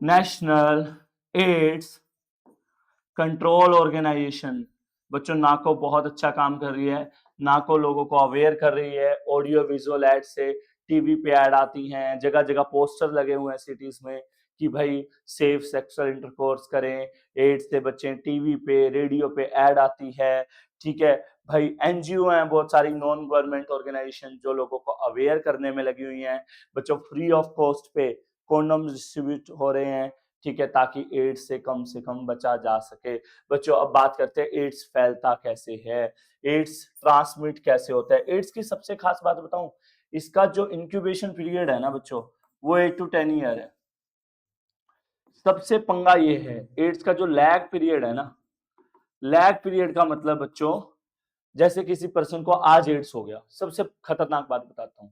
national AIDS control organisation. बच्चों नाको बहुत अच्छा काम कर रही है, नाको लोगों को अवेयर कर रही है, ऑडियो विजुअल एड से, टीवी पे ऐड आती हैं, जगह जगह पोस्टर लगे हुए हैं सिटीज में कि भाई सेफ सेक्सुअल इंटरकोर्स करें, एड्स से बचें, टीवी पे रेडियो पे ऐड आती है। ठीक है भाई, एनजीओ हैं बहुत सारी, नॉन गवर्नमेंट ऑर्गेनाइजेशन, जो लोगों को अवेयर करने में लगी हुई हैं। बच्चों फ्री ऑफ कॉस्ट पे कॉन्डोम डिस्ट्रीब्यूट हो रहे हैं, ठीक है, ताकि एड्स से कम बचा जा सके। बच्चों अब बात करते हैं एड्स फैलता कैसे है, एड्स ट्रांसमिट कैसे होता है। एड्स की सबसे खास बात बताऊं, इसका जो इंक्यूबेशन पीरियड है ना बच्चों, वो 8 to 10 ईयर है। सबसे पंगा ये है, एड्स का जो लैग पीरियड है ना, लैग पीरियड का मतलब बच्चों, जैसे किसी पर्सन को आज एड्स हो गया, सबसे खतरनाक बात बताता हूँ,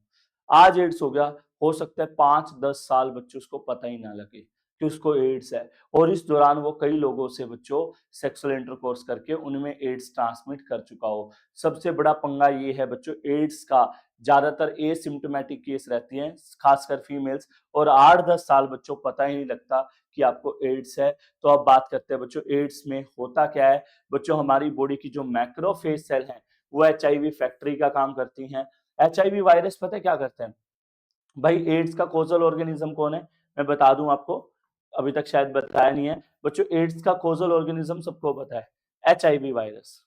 आज एड्स हो गया, हो सकता है 5-10 साल बच्चों उसको पता ही ना लगे कि उसको एड्स है, और इस दौरान वो कई लोगों से बच्चों सेक्सुअल इंटरकोर्स करके उनमें एड्स ट्रांसमिट कर चुका हो। सबसे बड़ा पंगा ये है बच्चों, एड्स का ज्यादातर एसिम्प्टोमेटिक केस रहती हैं, खासकर फीमेल्स, और 8-10 साल बच्चों पता ही नहीं लगता कि आपको एड्स है। तो अब बात करते हैं बच्चों एड्स में होता क्या है। बच्चों हमारी बॉडी की जो मैक्रोफेज सेल हैं वो एचआईवी फैक्ट्री का काम करती हैं। एचआईवी वायरस पता है क्या करते हैं भाई, एड्स का कोजल ऑर्गेनिज्म कौन है, मैं बता दूं आपको, अभी तक शायद बताया नहीं है बच्चों। एड्स का कोजल ऑर्गेनिज्म सबको पता है, HIV virus,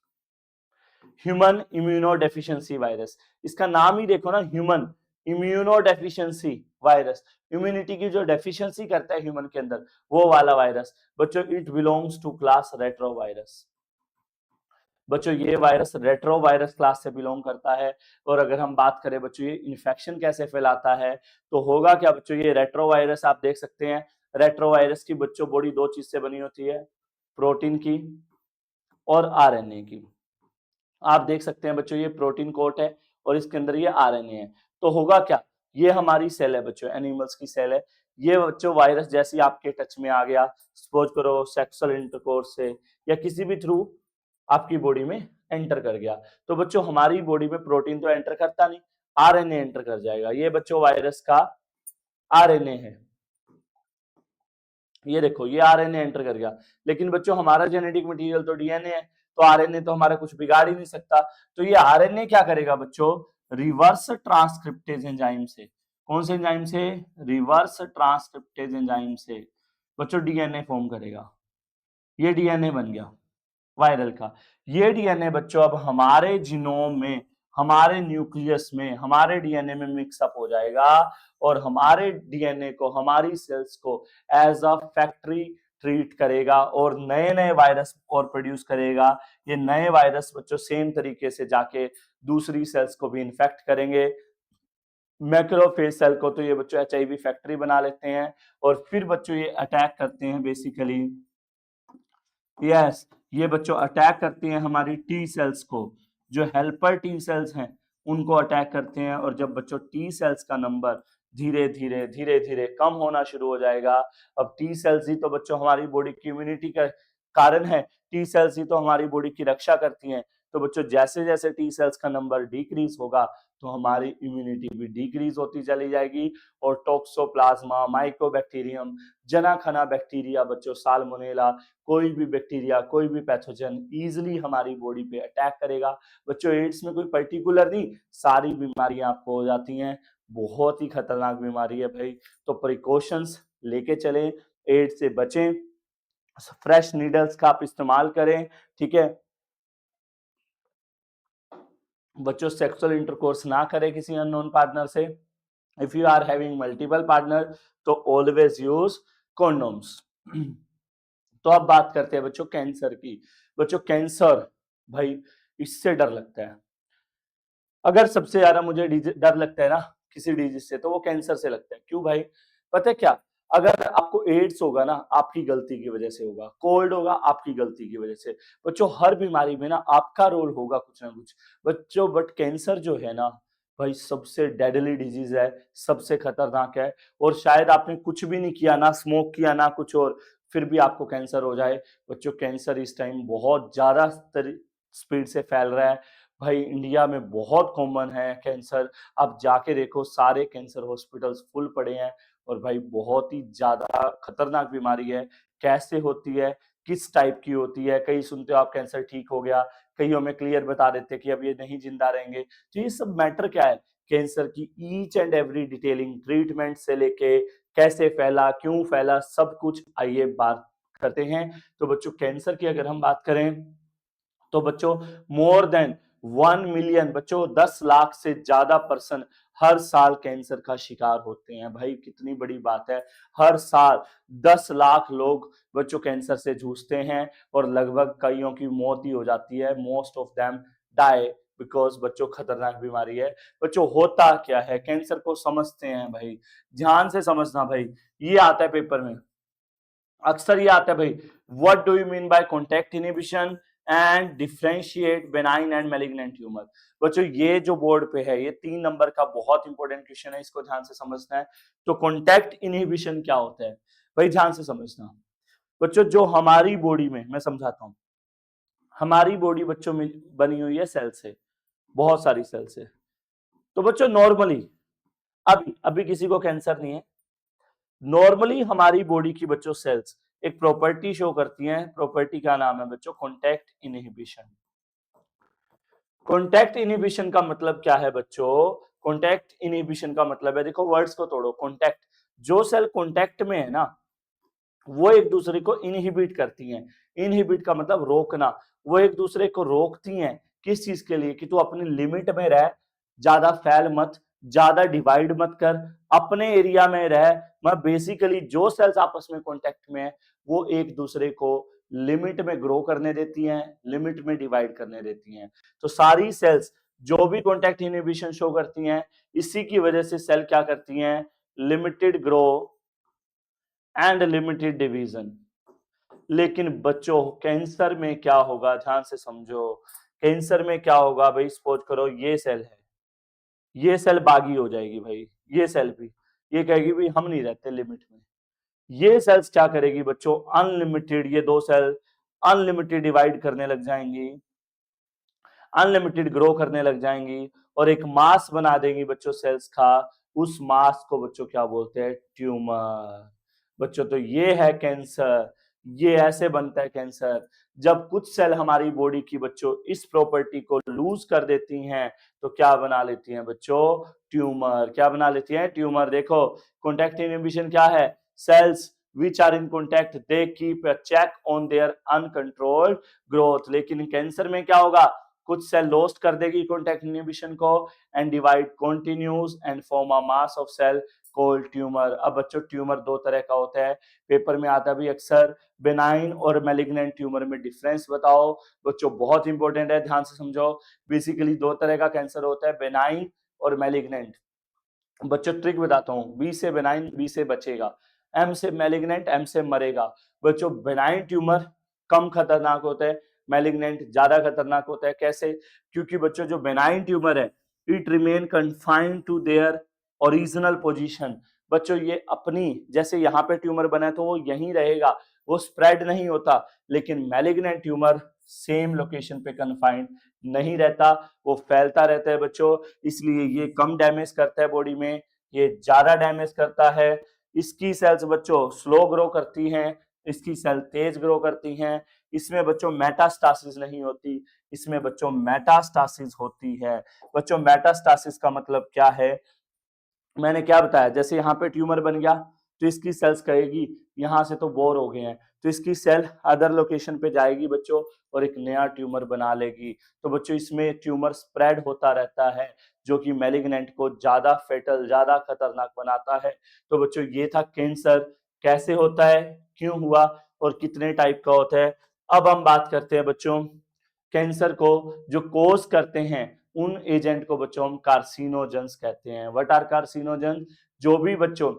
human immuno deficiency virus. इसका नाम ही देखो ना, human immuno deficiency virus, immunity की जो डेफिशिएंसी करता है ह्यूमन के अंदर, वो वाला वायरस। बच्चों it belongs to class retro virus. बच्चों ये वायरस रेट्रो वायरस क्लास से बिलोंग करता है। और अगर हम बात करें बच्चों ये इन्फेक्शन कैसे फैलाता है, तो होगा क्या बच्चों, ये रेट्रो वायरस आप देख सकते हैं, रेट्रो वायरस की बच्चों बॉडी दो चीज से बनी होती है, प्रोटीन की और आरएनए की। आप देख सकते हैं बच्चों ये प्रोटीन कोट है और इसके अंदर ये आरएनए है। तो होगा क्या, ये हमारी सेल है बच्चों, एनिमल्स की सेल है। ये बच्चों वायरस जैसे आपके टच में आ गया, सपोज करो सेक्सुअल इंटरकोर्स से या किसी भी थ्रू आपकी बॉडी में एंटर कर गया, तो बच्चों हमारी बॉडी में प्रोटीन तो एंटर करता नहीं, आरएनए एंटर कर जाएगा। ये बच्चों वायरस का आरएनए है, ये देखो ये आरएनए एंटर कर गया। लेकिन बच्चों हमारा जेनेटिक मटेरियल तो डीएनए है, तो आरएनए तो हमारा कुछ बिगाड़ ही नहीं सकता। तो ये आरएनए क्या करेगा बच्चों, रिवर्स ट्रांसक्रिप्टेज एंजाइम से, कौन से एंजाइम से, रिवर्स ट्रांसक्रिप्टेज एंजाइम से बच्चों डीएनए फॉर्म करेगा। ये डीएनए बन गया वायरल का। ये डीएनए बच्चों अब हमारे जीनोम में, हमारे न्यूक्लियस में, हमारे डीएनए में मिक्सअप हो जाएगा और हमारे डीएनए को, हमारी सेल्स को एज अ फैक्ट्री ट्रीट करेगा और नए नए वायरस और प्रोड्यूस करेगा। ये नए वायरस बच्चों सेम तरीके से जाके दूसरी सेल्स को भी इन्फेक्ट करेंगे। मैक्रोफेज सेल को तो ये बच्चों एचआईवी फैक्ट्री बना लेते हैं और फिर बच्चों ये अटैक करते हैं बेसिकली, यस ये बच्चों अटैक करती हैं हमारी टी सेल्स को, जो हेल्पर टी सेल्स हैं उनको अटैक करते हैं। और जब बच्चों टी सेल्स का नंबर धीरे धीरे कम होना शुरू हो जाएगा, अब टी सेल्स ही तो बच्चों हमारी बॉडी की इम्यूनिटी का कारण है, टी सेल्स ही तो हमारी बॉडी की रक्षा करती हैं। तो बच्चों जैसे जैसे टी सेल्स का नंबर डिक्रीज होगा तो हमारी इम्यूनिटी भी डिक्रीज होती चली जाएगी और टॉक्सोप्लाज्मा, माइकोबैक्टीरियम, जना खना बैक्टीरिया बच्चों, साल्मोनेला, कोई भी बैक्टीरिया, कोई भी पैथोजन इजीली हमारी बॉडी पे अटैक करेगा। बच्चों एड्स में कोई पर्टिकुलर नहीं, सारी बीमारियां आपको हो जाती हैं, बहुत ही खतरनाक बीमारी है भाई। तो प्रिकॉशंस लेके चलें, एड्स से बचें, फ्रेश नीडल्स का आप इस्तेमाल करें, ठीक है बच्चों। सेक्सुअल इंटरकोर्स ना करें किसी अननोन पार्टनर से। If you are having multiple partner तो ऑलवेज यूज कॉन्डोम्स। तो अब बात करते हैं बच्चों कैंसर की। बच्चों कैंसर भाई इससे डर लगता है, अगर सबसे ज्यादा मुझे डर लगता है ना किसी डिजीज से तो वो कैंसर से लगता है। क्यों भाई, पता है क्या, अगर आपको एड्स होगा ना आपकी गलती की वजह से होगा, कोल्ड होगा आपकी गलती की वजह से। बच्चों हर बीमारी में ना आपका रोल होगा कुछ ना कुछ बच्चों, बट कैंसर जो है ना भाई सबसे डेडली डिजीज है, सबसे खतरनाक है। और शायद आपने कुछ भी नहीं किया, ना स्मोक किया ना कुछ और, फिर भी आपको कैंसर हो जाए। बच्चों कैंसर इस टाइम बहुत ज्यादा स्पीड से फैल रहा है भाई, इंडिया में बहुत कॉमन है कैंसर। आप जाके देखो सारे कैंसर हॉस्पिटल्स फुल पड़े हैं और भाई बहुत ही ज्यादा खतरनाक बीमारी है। कैसे होती है, किस टाइप की होती है, कई सुनते हो आप कैंसर ठीक हो गया, कई हमें क्लियर बता देते हैं कि अब ये नहीं जिंदा रहेंगे। तो ये सब मैटर क्या है, कैंसर की each and every detailing, treatment से लेके कैसे फैला, क्यों फैला, सब कुछ आइए बात करते हैं। तो बच्चों कैंसर की अगर हम बात करें तो बच्चों मोर देन 1 मिलियन बच्चों 10 लाख से ज्यादा पर्सन हर साल कैंसर का शिकार होते हैं। भाई कितनी बड़ी बात है, हर साल 10 लाख लोग बच्चों कैंसर से जूझते हैं और लगभग कईयों की मौत ही हो जाती है। Most of them die because बच्चों खतरनाक बीमारी है। बच्चों होता क्या है, कैंसर को समझते हैं भाई, ध्यान से समझना भाई। ये आता है पेपर में, अक्सर ये आता है भाई, what do you mean by contact inhibition and differentiate benign and malignant tumour. बच्चों ये जो बोर्ड पे है, ये 3 नंबर का बहुत इंपॉर्टेंट क्वेश्चन है, इसको ध्यान से समझना है। तो कॉन्टैक्ट इनहिबिशन क्या होता है भाई, ध्यान से समझना। बच्चों जो हमारी बॉडी में, मैं समझाता हूं, हमारी बॉडी बच्चों में बनी हुई है सेल से, बहुत सारी सेल से। तो बच्चों नॉर्मली अभी अभी किसी को कैंसर नहीं है, नॉर्मली हमारी बॉडी की बच्चों सेल्स एक प्रॉपर्टी शो करती हैं, प्रॉपर्टी का नाम है बच्चों कॉन्टैक्ट इनहिबिशन। कॉन्टैक्ट इनहिबिशन का मतलब क्या है बच्चों, कॉन्टैक्ट इनहिबिशन का मतलब है, देखो वर्ड्स को तोड़ो, कॉन्टैक्ट, जो सेल कॉन्टैक्ट में है ना वो एक दूसरे को इनहिबिट करती हैं। इनहिबिट का मतलब रोकना, वो एक दूसरे को रोकती हैं, किस चीज के लिए, कि तू अपनी लिमिट में रह, ज्यादा फैल मत, ज्यादा डिवाइड मत कर, अपने एरिया में रह। मैं बेसिकली जो सेल्स आपस में कांटेक्ट में है वो एक दूसरे को लिमिट में ग्रो करने देती हैं, लिमिट में डिवाइड करने देती हैं। तो सारी सेल्स जो भी कांटेक्ट इनहिबिशन शो करती हैं, इसी की वजह से सेल क्या करती हैं, limited grow and limited division. लेकिन बच्चों कैंसर में क्या होगा, ध्यान से समझो, कैंसर में क्या होगा भाई, सपोज करो ये सेल है, ये सेल बागी हो जाएगी भाई, ये सेल भी ये कहेगी भाई हम नहीं रहते लिमिट में। ये सेल्स क्या करेगी बच्चों, अनलिमिटेड, ये दो सेल अनलिमिटेड डिवाइड करने लग जाएंगी, अनलिमिटेड ग्रो करने लग जाएंगी और एक मास बना देंगी बच्चों सेल्स का। उस मास को बच्चों क्या बोलते हैं, ट्यूमर। बच्चों तो ये है कैंसर, ये ऐसे बनता है कैंसर जब कुछ सेल हमारी बॉडी की बच्चों इस प्रॉपर्टी को लूज कर देती हैं, तो क्या बना लेती हैं बच्चों, ट्यूमर। क्या बना लेती हैं, ट्यूमर। देखो कॉन्टैक्ट इनहिबिशन क्या है, sales which are in contact they keep a check on their uncontrolled growth। लेकिन कैंसर में क्या होगा, कुछ सेल लॉस्ट कर देगी कॉन्टैक्ट इनहिबिशन को and divide continues and form a mass of cell called tumour. अब बच्चों ट्यूमर दो तरह का होता है, पेपर में आता भी अक्सर, बेनाइन और मैलिग्नेंट ट्यूमर में डिफरेंस बताओ। बच्चों बहुत इंपॉर्टेंट है, ध्यान से समझो। बेसिकली दो तरह का कैंसर होता है, बेनाइन और मैलिग्नेंट। बच्चों ट्रिक बताता हूँ, बी से बेनाइन बी से बचेगा, एम से मैलिग्नेंट एम से मरेगा। बच्चों बेनाइन ट्यूमर कम खतरनाक होता है, मैलिग्नेंट ज्यादा खतरनाक होता है। कैसे, क्योंकि बच्चों जो बेनाइन ट्यूमर है it remain confined to their original position. बच्चों ये अपनी, जैसे यहाँ पे ट्यूमर बना है तो वो यहीं रहेगा, वो स्प्रेड नहीं होता। लेकिन मैलिग्नेंट ट्यूमर सेम लोकेशन पे कन्फाइंड नहीं रहता, वो फैलता रहता है बच्चों। इसलिए ये कम डैमेज करता है बॉडी में, ये ज्यादा डैमेज करता है। इसकी सेल्स बच्चों स्लो ग्रो करती हैं, इसकी सेल तेज ग्रो करती हैं। इसमें बच्चों मेटास्टासिस नहीं होती, इसमें बच्चों मेटास्टासिस होती है। बच्चों मेटास्टासिस का मतलब क्या है, मैंने क्या बताया, जैसे यहाँ पे ट्यूमर बन गया तो इसकी सेल्स कहेगी यहाँ से तो बोर हो गए हैं, तो इसकी सेल अदर लोकेशन पे जाएगी बच्चों और एक नया ट्यूमर बना लेगी। तो बच्चों इसमें ट्यूमर स्प्रेड होता रहता है, जो कि मैलिग्नेंट को ज्यादा फेटल, ज्यादा खतरनाक बनाता है। तो बच्चों ये था कैंसर, कैसे होता है, क्यों हुआ और कितने टाइप का होता है। अब हम बात करते हैं बच्चों, कैंसर को जो कोज करते हैं उन एजेंट को बच्चों हम कार्सिनोजेंस कहते हैं। व्हाट आर कार्सिनोजेंस, जो भी बच्चों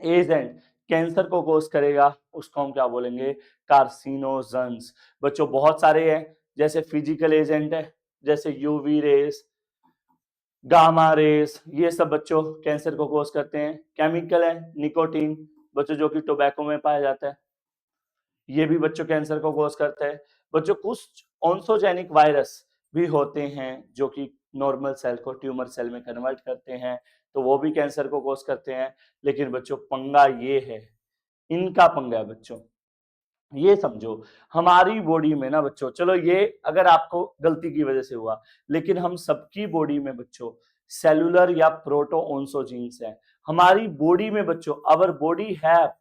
एजेंट कैंसर को कोज करेगा उसको हम क्या बोलेंगे, कार्सिनोजेंस। बच्चों बहुत सारे हैं, जैसे फिजिकल एजेंट है, जैसे यूवी रेस, गामा रेस, ये सब बच्चों कैंसर को कोज करते हैं। केमिकल है निकोटीन बच्चों, जो कि टोबैको में पाया जाता है, ये भी बच्चों कैंसर को कोज करता है। बच्चों कुछ ऑन्सोजेनिक वायरस भी होते हैं जो कि नॉर्मल सेल को ट्यूमर सेल में कन्वर्ट करते हैं, तो वो भी कैंसर को कोज करते हैं। लेकिन बच्चों पंगा ये है, इनका पंगा है बच्चों, ये समझो हमारी बॉडी में ना बच्चों, चलो ये अगर आपको गलती की वजह से हुआ, लेकिन हम सबकी बॉडी में बच्चों सेलुलर या प्रोटोओन्सोजीन्स है। हमारी बॉडी में बच्चों, आवर बॉडी है,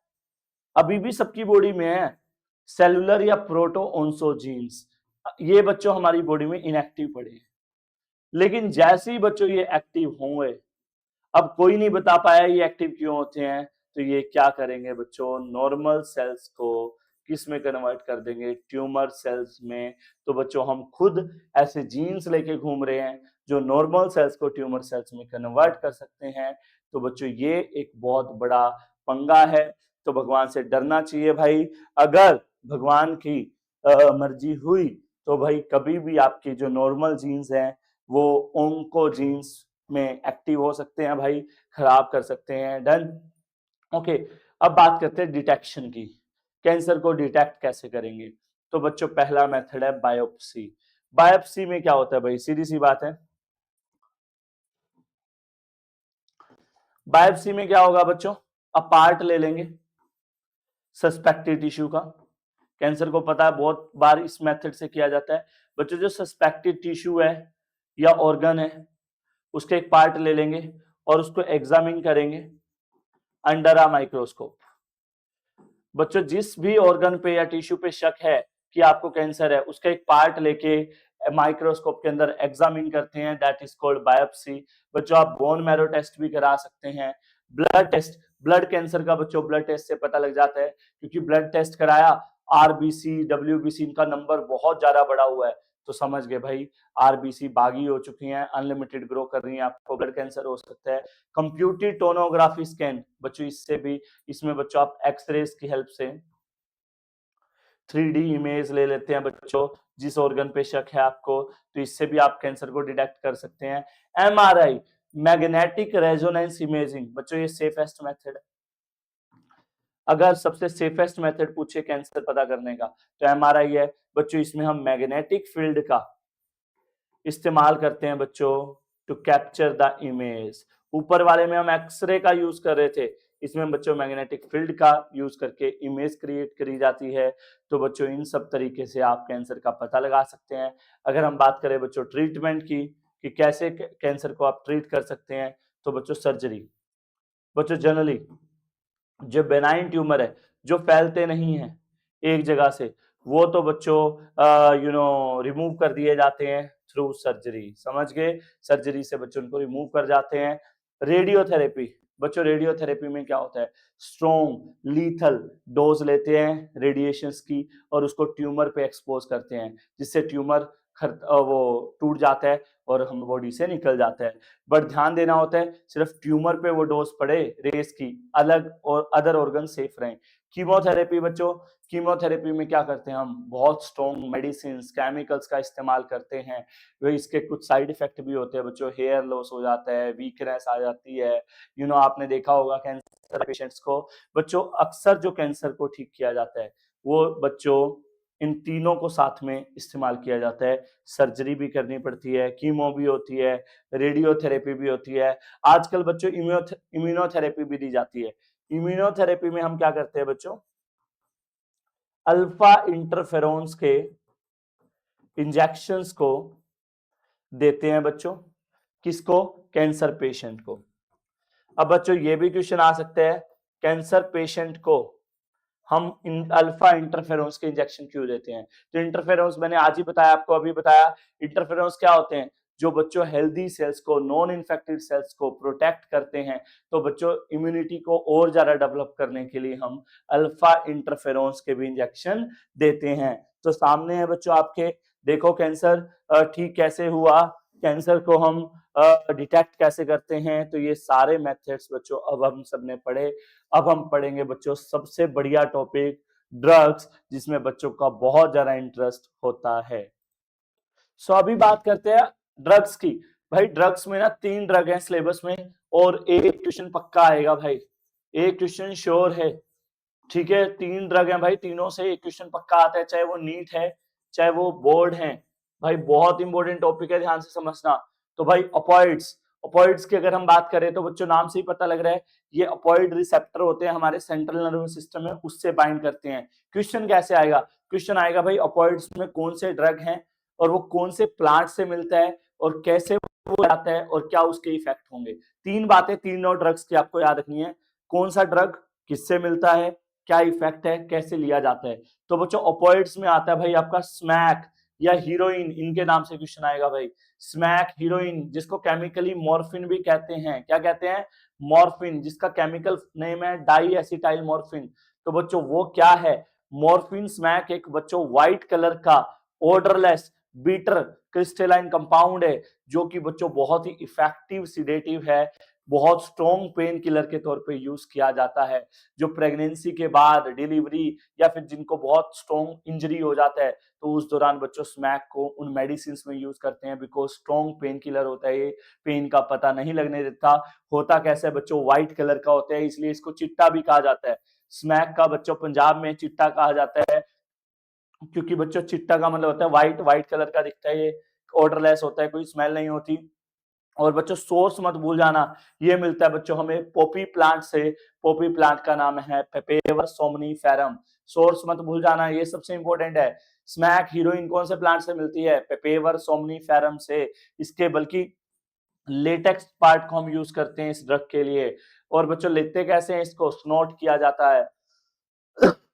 अभी भी सबकी बॉडी में है सेलुलर या प्रोटोओन्सोजीन्स। ये बच्चों हमारी बॉडी में इनएक्टिव पड़े हैं, लेकिन जैसे ही बच्चों ये एक्टिव होंगे अब कोई नहीं बता पाया ये एक्टिव क्यों होते हैं, तो ये क्या करेंगे बच्चों, नॉर्मल सेल्स को किस में कन्वर्ट कर देंगे, ट्यूमर सेल्स में। तो बच्चों हम खुद ऐसे जीन्स लेके घूम रहे हैं जो नॉर्मल सेल्स को ट्यूमर सेल्स में कन्वर्ट कर सकते हैं। तो बच्चों ये एक बहुत बड़ा पंगा है, तो भगवान से डरना चाहिए भाई। अगर भगवान की मर्जी हुई तो भाई कभी भी आपकी जो नॉर्मल जीन्स हैं वो ओंको जीन्स में एक्टिव हो सकते हैं भाई, खराब कर सकते हैं। डन। ओके, अब बात करते हैं डिटेक्शन की, कैंसर को डिटेक्ट कैसे करेंगे। तो बच्चों पहला मेथड है बायोप्सी। बायोप्सी में क्या होता है भाई, सीधी सी बात है, बायोप्सी में क्या होगा बच्चों, अपार्ट ले लेंगे सस्पेक्टेड टिश्यू का। कैंसर को पता है बहुत बार इस मेथड से किया जाता है बच्चों। जो सस्पेक्टेड टिश्यू है या ऑर्गन है उसके एक पार्ट ले लेंगे और उसको एग्जामिन करेंगे अंडर अ माइक्रोस्कोप। बच्चों जिस भी ऑर्गन पे या टिश्यू पे शक है कि आपको कैंसर है उसका एक पार्ट लेके माइक्रोस्कोप के अंदर एग्जामिन करते हैं, दैट इज कॉल्ड बायोप्सी। बच्चों आप बोन मैरो टेस्ट भी करा सकते हैं, ब्लड टेस्ट, ब्लड कैंसर का बच्चों ब्लड टेस्ट से पता लग जाता है, क्योंकि ब्लड टेस्ट कराया, आरबीसी डब्ल्यूबीसी इनका नंबर बहुत ज्यादा बढ़ा हुआ है, तो समझ गए भाई आरबीसी बागी हो चुकी हैं, अनलिमिटेड ग्रो कर रही हैं, आपको ब्लड कैंसर हो सकता है। कंप्यूटेड टोनोग्राफी स्कैन बच्चों, इससे भी, इसमें बच्चों आप एक्सरेज की हेल्प से 3D इमेज ले लेते हैं बच्चों जिस ऑर्गन पे शक है आपको, तो इससे भी आप कैंसर को डिटेक्ट कर सकते हैं। एमआरआई, मैग्नेटिक रेजोनेंस इमेजिंग बच्चों, ये सेफेस्ट मेथड है। अगर सबसे सेफेस्ट मेथड पूछे कैंसर पता करने का तो एमआरआई है बच्चों। इसमें हम मैग्नेटिक फील्ड का इस्तेमाल करते हैं बच्चों टू कैप्चर द इमेज। ऊपर वाले में हम एक्सरे का यूज कर रहे थे, इसमें बच्चों मैग्नेटिक फील्ड का यूज करके इमेज क्रिएट करी जाती है। तो बच्चों इन सब तरीके से आप कैंसर का पता लगा सकते हैं। अगर हम बात करें बच्चों ट्रीटमेंट की कि कैसे कैंसर को आप ट्रीट कर सकते हैं, तो बच्चों सर्जरी। बच्चों जनरली जो बेनाइन ट्यूमर है जो फैलते नहीं है एक जगह से, वो तो बच्चों रिमूव कर दिए जाते हैं थ्रू सर्जरी, समझ गए। सर्जरी से बच्चों उनको रिमूव कर जाते हैं। रेडियोथेरेपी बच्चों, रेडियोथेरेपी में क्या होता है, स्ट्रॉन्ग लीथल डोज लेते हैं रेडिएशंस की और उसको ट्यूमर पे एक्सपोज करते हैं, जिससे ट्यूमर वो टूट जाता है और हम बॉडी से निकल जाता है। बट ध्यान देना होता है सिर्फ ट्यूमर पे वो डोज पड़े रेस की, अलग और अदर ऑर्गन सेफ रहें। कीमोथेरेपी बच्चों, कीमोथेरेपी में क्या करते हैं हम, बहुत स्ट्रॉन्ग मेडिसिन केमिकल्स का इस्तेमाल करते हैं। वे इसके कुछ साइड इफेक्ट भी होते हैं बच्चों, हेयर लॉस हो जाता है, वीकनेस आ जाती है। आपने देखा होगा कैंसर पेशेंट्स को बच्चों, अक्सर जो कैंसर को ठीक किया जाता है वो बच्चों इन तीनों को साथ में इस्तेमाल किया जाता है। सर्जरी भी करनी पड़ती है, कीमो भी होती है, रेडियोथेरेपी भी होती है। आजकल बच्चों इम्यूनोथेरेपी भी दी जाती है। इम्यूनोथेरेपी में हम क्या करते हैं बच्चों, अल्फा इंटरफेरोन्स के इंजेक्शंस को देते हैं बच्चों, किसको, कैंसर पेशेंट को। अब बच्चों ये भी क्वेश्चन आ सकते हैं, कैंसर पेशेंट को हम अल्फा इंटरफेरोन्स के इंजेक्शन क्यों देते हैं। तो इंटरफेरोन्स मैंने आज ही बताया आपको, अभी बताया। इंटरफेरोन्स क्या होते हैं, जो बच्चों हेल्दी सेल्स को, नॉन इन्फेक्टेड सेल्स को प्रोटेक्ट करते हैं। तो बच्चों इम्यूनिटी को और ज्यादा डेवलप करने के लिए हम अल्फा इंटरफेरोन्स के भी इंजेक्शन देते हैं। तो सामने है बच्चों आपके, देखो कैंसर ठीक कैसे हुआ, कैंसर को हम डिटेक्ट कैसे करते हैं। तो ये सारे मेथड्स बच्चों अब हम सबने पढ़े। अब हम पढ़ेंगे बच्चों सबसे बढ़िया टॉपिक, ड्रग्स, जिसमें बच्चों का बहुत ज्यादा इंटरेस्ट होता है। सो अभी बात करते हैं ड्रग्स की। भाई ड्रग्स में ना 3 ड्रग हैं सिलेबस में और एक क्वेश्चन पक्का आएगा भाई, एक क्वेश्चन श्योर है, ठीक है। 3 ड्रग हैं भाई, तीनों से एक क्वेश्चन पक्का आता है, चाहे वो नीट है चाहे वो बोर्ड है। भाई बहुत इंपॉर्टेंट टॉपिक है, ध्यान से समझना। तो भाई ऑपोइड्स, ऑपोइड्स की अगर हम बात करें तो बच्चों नाम से ही पता लग रहा है, ये ऑपोइड रिसेप्टर होते हैं हमारे सेंट्रल नर्वस सिस्टम में, उससे बाइंड करते हैं। क्वेश्चन कैसे आएगा, क्वेश्चन आएगा भाई ऑपोइड्स में कौन से ड्रग हैं और वो कौन से प्लांट से मिलता है और कैसे वो आता है और क्या उसके इफेक्ट होंगे। 3 बातें, 3 ड्रग्स की आपको याद रखनी है, कौन सा ड्रग किससे मिलता है, क्या इफेक्ट है, कैसे लिया जाता है। तो बच्चों ऑपोइड्स में आता है भाई आपका स्मैक, या हीरोइन, इनके नाम से क्वेश्चन आएगा भाई। स्मैक हीरोइन, जिसको केमिकली मॉर्फिन भी कहते हैं, क्या कहते हैं? मॉर्फिन, जिसका केमिकल नेम है डाई एसिटाइल मॉर्फिन। तो बच्चों वो क्या है? मॉर्फिन स्मैक एक बच्चों व्हाइट कलर का ऑर्डरलेस बीटर क्रिस्टलाइन कंपाउंड है, जो कि बच्चों बहुत ही इफेक्टिव सिडेटिव है, बहुत स्ट्रॉन्ग पेन किलर के तौर पे यूज किया जाता है। जो प्रेगनेंसी के बाद डिलीवरी या फिर जिनको बहुत स्ट्रॉन्ग इंजरी हो जाता है, तो उस दौरान बच्चों स्मैक को उन मेडिसिन में यूज करते हैं, बिकॉज स्ट्रॉन्ग पेन किलर होता है, ये पेन का पता नहीं लगने देता। होता कैसे है बच्चों? व्हाइट कलर का होता है, इसलिए इसको चिट्टा भी कहा जाता है। स्मैक का बच्चों पंजाब में चिट्टा कहा जाता है, क्योंकि बच्चों चिट्टा का मतलब होता है व्हाइट, व्हाइट कलर का दिखता है, ये ऑर्डरलेस होता है, कोई स्मेल नहीं होती। और बच्चों सोर्स मत भूल जाना, ये मिलता है बच्चों हमें पोपी प्लांट से। पोपी प्लांट का नाम है पेपेवर सोमनीफेरम। सोर्स मत भूल जाना, ये सबसे इंपॉर्टेंट है। स्मैक हीरोइन कौन से प्लांट से मिलती है? पेपेवर सोमनीफेरम से। इसके बल्कि लेटेक्स पार्ट को हम यूज करते हैं इस ड्रग के लिए। और बच्चों लेते कैसे हैं इसको? स्नोट किया जाता है।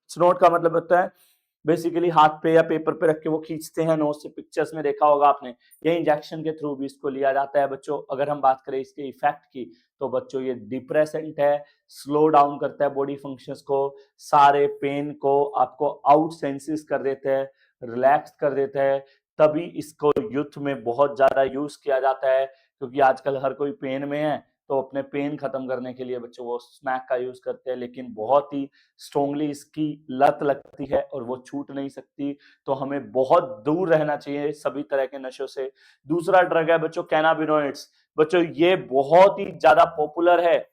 स्नोट का मतलब होता है बेसिकली हाथ पे या पेपर पे रख के वो खींचते हैं नोज से, पिक्चर्स में देखा होगा आपने। ये इंजेक्शन के थ्रू भी इसको लिया जाता है बच्चों। अगर हम बात करें इसके इफेक्ट की, तो बच्चों ये डिप्रेसेंट है, स्लो डाउन करता है बॉडी फंक्शंस को, सारे पेन को आपको आउट सेंसिस कर देता है, रिलैक्स कर देता है। तभी इसको यूथ में बहुत ज्यादा यूज किया जाता है, क्योंकि आजकल हर कोई पेन में है, तो अपने पेन खत्म करने के लिए बच्चों वो स्मैक का यूज करते हैं। लेकिन बहुत ही स्ट्रोंगली इसकी लत लगती है और वो छूट नहीं सकती, तो हमें बहुत दूर रहना चाहिए सभी तरह के नशों से। दूसरा ड्रग है बच्चों कैनाबिनॉइड्स। बच्चों ये बहुत ही ज्यादा पॉपुलर है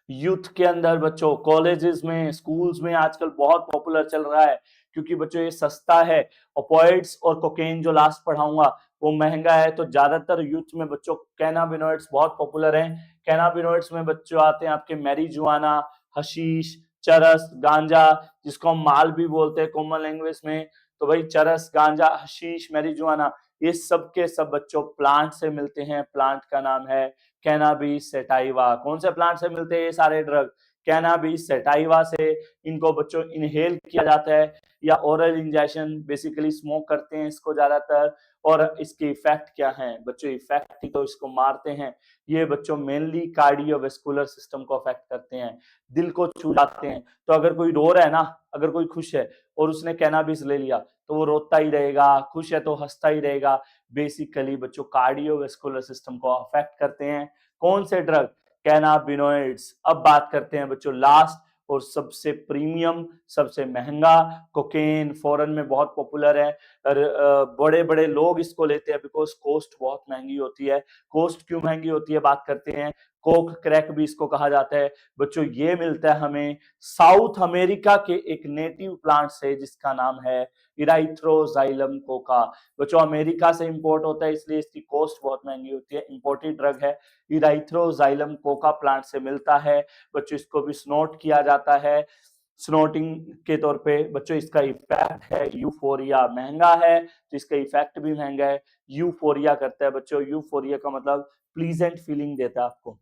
यूथ के अंदर, बच्चों कॉलेजेस में, स्कूल्स में आजकल बहुत पॉपुलर चल रहा है, क्योंकि बच्चों ये सस्ता है। ओपियोइड्स और कोकेन जो लास्ट पढ़ाऊंगा वो महंगा है, तो ज्यादातर यूथ में बच्चों कैनाबिनॉइड्स बहुत पॉपुलर हैं। कैनाबिनॉइड्स में बच्चों आते हैं आपके मैरिजुआना, हशीश, चरस, गांजा, जिसको हम माल भी बोलते हैं कॉमन लैंग्वेज में। तो भाई चरस, गांजा, हशीश, मैरिजुआना, ये सब के सब बच्चों प्लांट से मिलते हैं। प्लांट का नाम है कैनाबिस सैटाइवा। कौन से प्लांट से मिलते हैं ये सारे ड्रग? कैनाबिस सैटाइवा से। इनको बच्चों इनहेल किया जाता है या ओरल इंजेक्शन, बेसिकली स्मोक करते हैं इसको ज्यादातर। और इसके इफेक्ट क्या हैं बच्चों? इफेक्ट ही तो इसको मारते हैं। ये बच्चों मेनली कार्डियोवेस्कुलर सिस्टम को अफेक्ट करते हैं, दिल को छू जाते हैं। तो अगर कोई रो रहा है ना, अगर कोई खुश है और उसने कैनाबिस ले लिया, तो वो रोता ही रहेगा, खुश है तो हंसता ही रहेगा। बेसिकली बच्चों कार्डियोवेस्कुलर सिस्टम को अफेक्ट करते हैं। कौन से ड्रग? कैनाबिनॉइड्स। अब बात करते हैं बच्चों लास्ट और सबसे प्रीमियम, सबसे महंगा, कोकेन। फॉरेन में बहुत पॉपुलर है और बड़े बड़े लोग इसको लेते हैं, बिकॉज कॉस्ट बहुत महंगी होती है। कॉस्ट क्यों महंगी होती है बात करते हैं। कोक क्रैक भी इसको कहा जाता है बच्चों। ये मिलता है हमें साउथ अमेरिका के एक नेटिव प्लांट से, जिसका नाम है इराइथ्रोजाइलम कोका। बच्चों अमेरिका से इंपोर्ट होता है, इसलिए इसकी कॉस्ट बहुत महंगी होती है। इंपोर्टेड ड्रग है, इराइथ्रोजाइलम कोका प्लांट से मिलता है बच्चों। इसको भी स्नोट किया जाता है स्नोटिंग के तौर पे। बच्चों इसका इफेक्ट है यूफोरिया। महंगा है तो इसका इफेक्ट भी महंगा है, यूफोरिया करता है बच्चों। यूफोरिया का मतलब प्लीजेंट फीलिंग देता है आपको,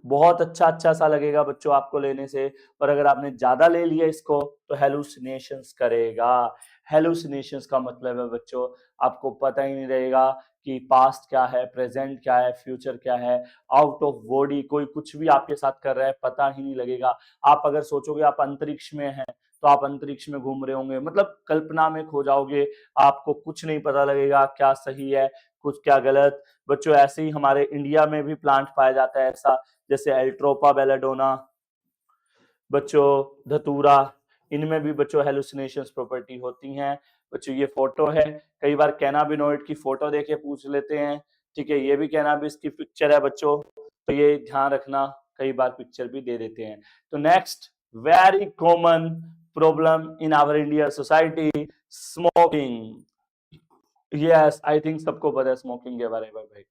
बहुत अच्छा अच्छा सा लगेगा बच्चों आपको लेने से। और अगर आपने ज्यादा ले लिया इसको, तो हेलुसिनेशंस करेगा। हेलुसिनेशंस का मतलब है बच्चों आपको पता ही नहीं रहेगा कि पास्ट क्या है, प्रेजेंट क्या है, फ्यूचर क्या है। आउट ऑफ बॉडी कोई कुछ भी आपके साथ कर रहा है, पता ही नहीं लगेगा। आप अगर सोचोगे आप अंतरिक्ष में हैं, तो आप अंतरिक्ष में घूम रहे होंगे, मतलब कल्पना में खो जाओगे। आपको कुछ नहीं पता लगेगा क्या सही है, कुछ क्या गलत। बच्चों ऐसे ही हमारे इंडिया में भी प्लांट पाया जाता है ऐसा, जैसे एल्ट्रोपा बेलाडोना, बच्चों धतूरा, इनमें भी बच्चों हेलुसिनेशंस प्रॉपर्टी होती हैं। बच्चों ये फोटो है, कई बार कैनाबिनॉइड की फोटो देके पूछ लेते हैं, ठीक है। ये भी कैनाबिस की पिक्चर है बच्चों, तो ये ध्यान रखना, कई बार पिक्चर भी दे देते हैं। तो next very common problem in our India society, smoking. Yes I think सबको पता है स्मोकिंग के बारे में भाई।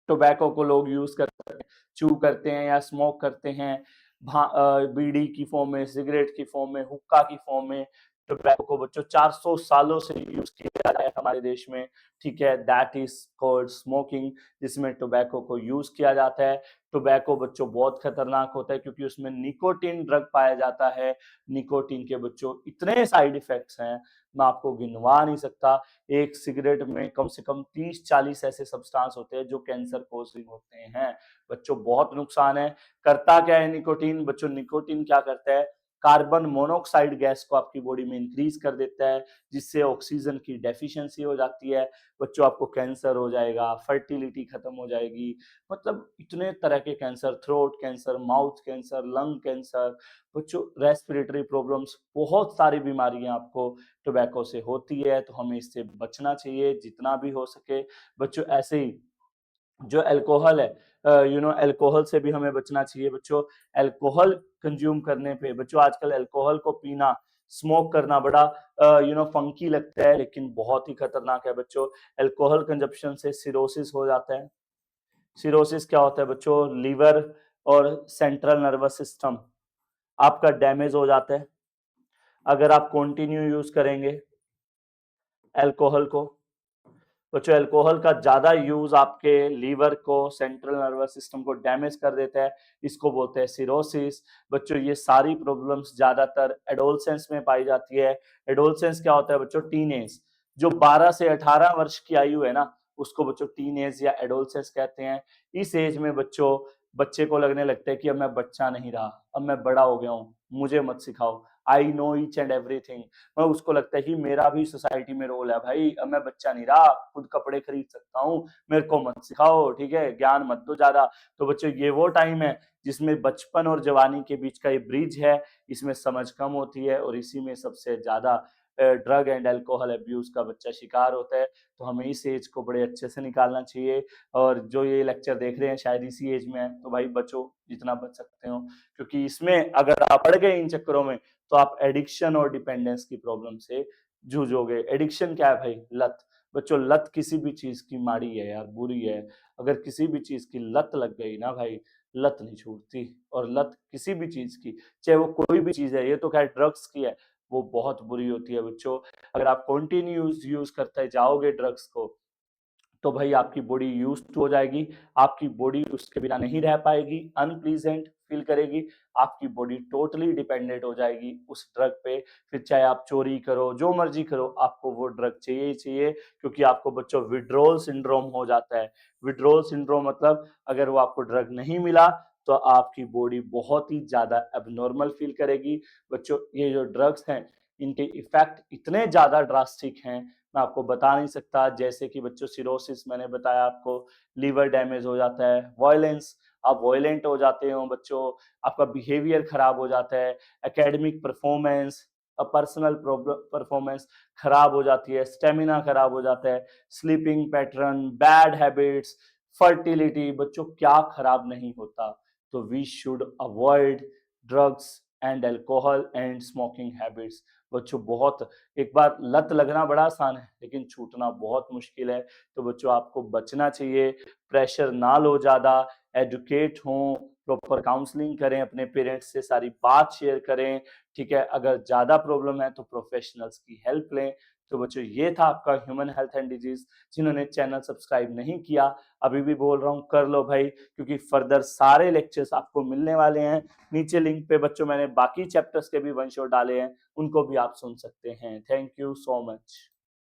टोबैको को लोग यूज करते हैं, चू करते हैं या स्मोक करते हैं, बीड़ी की फॉर्म में, सिगरेट की फॉर्म में, हुक्का की फॉर्म में, टोबैको को बच्चों 400 सालों से यूज किया जा रहा है हमारे देश में, ठीक है, दैट इज कॉल्ड स्मोकिंग, जिसमें टोबैको को यूज किया जाता है। टोबैको बच्चों बहुत खतरनाक होता है क्योंकि उसमें निकोटीन ड्रग पाया जाता है। निकोटीन के बच्चों इतने साइड इफेक्ट्स हैं, मैं आपको गिनवा नहीं सकता। एक सिगरेट में कम से कम 30-40 ऐसे सब्सटेंस होते हैं जो कैंसर कॉजिंग होते हैं बच्चों, बहुत नुकसान है। करता क्या है निकोटीन बच्चों, निकोटीन क्या करता है, कार्बन मोनोऑक्साइड गैस को आपकी बॉडी में इंक्रीज कर देता है, जिससे ऑक्सीजन की डेफिशिएंसी हो जाती है बच्चों, आपको कैंसर हो जाएगा, फर्टिलिटी खत्म हो जाएगी, मतलब इतने तरह के cancer, throat cancer, mouth cancer, lung cancer बच्चों, रेस्पिरेटरी प्रॉब्लम्स, बहुत सारी बीमारियां आपको टोबैको से होती है, तो हमें इससे बचना चाहिए जितना भी हो सके बच्चों। ऐसे ही जो अल्कोहल है, अल्कोहल से भी हमें बचना चाहिए बच्चों। अल्कोहल कंज्यूम करने पे बच्चों, आजकल अल्कोहल को पीना, स्मोक करना बड़ा फंकी लगता है, लेकिन बहुत ही खतरनाक है बच्चों। अल्कोहल कंजप्शन से सिरोसिस हो जाता है। सिरोसिस क्या होता है बच्चों, लीवर और सेंट्रल नर्वस सिस्टम आपका डैमेज हो जाता है अगर आप कंटिन्यू यूज करेंगे अल्कोहल को बच्चों। अल्कोहल का ज्यादा यूज आपके लीवर को, सेंट्रल नर्वस सिस्टम को डैमेज कर देता है, इसको बोलते हैं सिरोसिस बच्चों। ये सारी प्रॉब्लम्स ज्यादातर एडोलसेंस में पाई जाती है। एडोलसेंस क्या होता है बच्चों, टीनेज, जो 12 से 18 वर्ष की आयु है ना, उसको बच्चों टीनेज या एडोलसेंस कहते हैं। इस एज में बच्चों, बच्चे को लगने लगता है कि अब मैं बच्चा नहीं रहा, अब मैं बड़ा हो गया हूँ, मुझे मत सिखाओ, I know each and everything. मैं उसको लगता है कि मेरा भी सोसाइटी में रोल है भाई, अब मैं बच्चा नहीं रहा, खुद कपड़े खरीद सकता हूँ, मेरे को मत सिखाओ, ठीक है, ज्ञान मत दो ज्यादा। तो बच्चों ये वो टाइम है जिसमें बचपन और जवानी के बीच का ये ब्रिज है, इसमें समझ कम होती है और इसी में सबसे ज्यादा ड्रग एंड अल्कोहल अब्यूज का बच्चा शिकार होता है। तो हमें इस एज को बड़े अच्छे से निकालना चाहिए। और जो ये लेक्चर देख रहे हैं शायद इसी एज में है, तो भाई बचो जितना बच सकते हो, क्योंकि इसमें अगर आप पड़ गए इन चक्करों में तो आप एडिक्शन और डिपेंडेंस की प्रॉब्लम से जूझोगे। एडिक्शन क्या है भाई, लत बच्चों। लत किसी भी चीज की माड़ी है यार, बुरी है। अगर किसी भी चीज की लत लग गई ना भाई, लत नहीं छूटती। और लत किसी भी चीज की, चाहे वो कोई भी चीज है, ये तो खैर ड्रग्स की है, वो बहुत बुरी होती है बच्चों। अगर आप कंटिन्यूस यूज करते जाओगे ड्रग्स को, तो भाई आपकी बॉडी यूज हो जाएगी, आपकी बॉडी उसके बिना नहीं रह पाएगी, अनप्लीजेंट फील करेगी, आपकी बॉडी टोटली डिपेंडेंट हो जाएगी उस ड्रग पे। फिर चाहे आप चोरी करो, जो मर्जी करो, आपको वो ड्रग चाहिए ही चाहिए, क्योंकि आपको बच्चों विड्रॉल सिंड्रोम हो जाता है। विड्रॉल सिंड्रोम मतलब अगर वो आपको ड्रग नहीं मिला तो आपकी बॉडी बहुत ही ज्यादा एबनॉर्मल फील करेगी बच्चों। ये जो ड्रग्स हैं, इनके इफेक्ट इतने ज्यादा ड्रास्टिक हैं, मैं आपको बता नहीं सकता। जैसे कि बच्चों सिरोसिस मैंने बताया आपको, लीवर डैमेज हो जाता है, वायलेंस, आप वायलेंट हो जाते हो बच्चों, आपका बिहेवियर खराब हो जाता है, एकेडमिक परफॉर्मेंस, पर्सनल परफॉर्मेंस खराब हो जाती है, स्टेमिना खराब हो जाता है, sleeping pattern, bad habits, fertility बच्चों, क्या खराब नहीं होता। तो we should avoid drugs and alcohol and smoking habits बच्चों। बहुत, एक बार लत लगना बड़ा आसान है लेकिन छूटना बहुत मुश्किल है। तो बच्चों आपको बचना चाहिए, प्रेशर ना लो ज्यादा, एजुकेट हों, प्रॉपर काउंसलिंग करें, अपने पेरेंट्स से सारी बात शेयर करें, ठीक है। अगर ज्यादा प्रॉब्लम है तो प्रोफेशनल्स की हेल्प लें। तो बच्चों ये था आपका ह्यूमन हेल्थ एंड डिजीज। जिन्होंने चैनल सब्सक्राइब नहीं किया, अभी भी बोल रहा हूँ कर लो भाई, क्योंकि फर्दर सारे लेक्चर्स आपको मिलने वाले हैं। नीचे लिंक पे बच्चों मैंने बाकी चैप्टर्स के भी वन शॉट डाले हैं, उनको भी आप सुन सकते हैं। Thank you so much.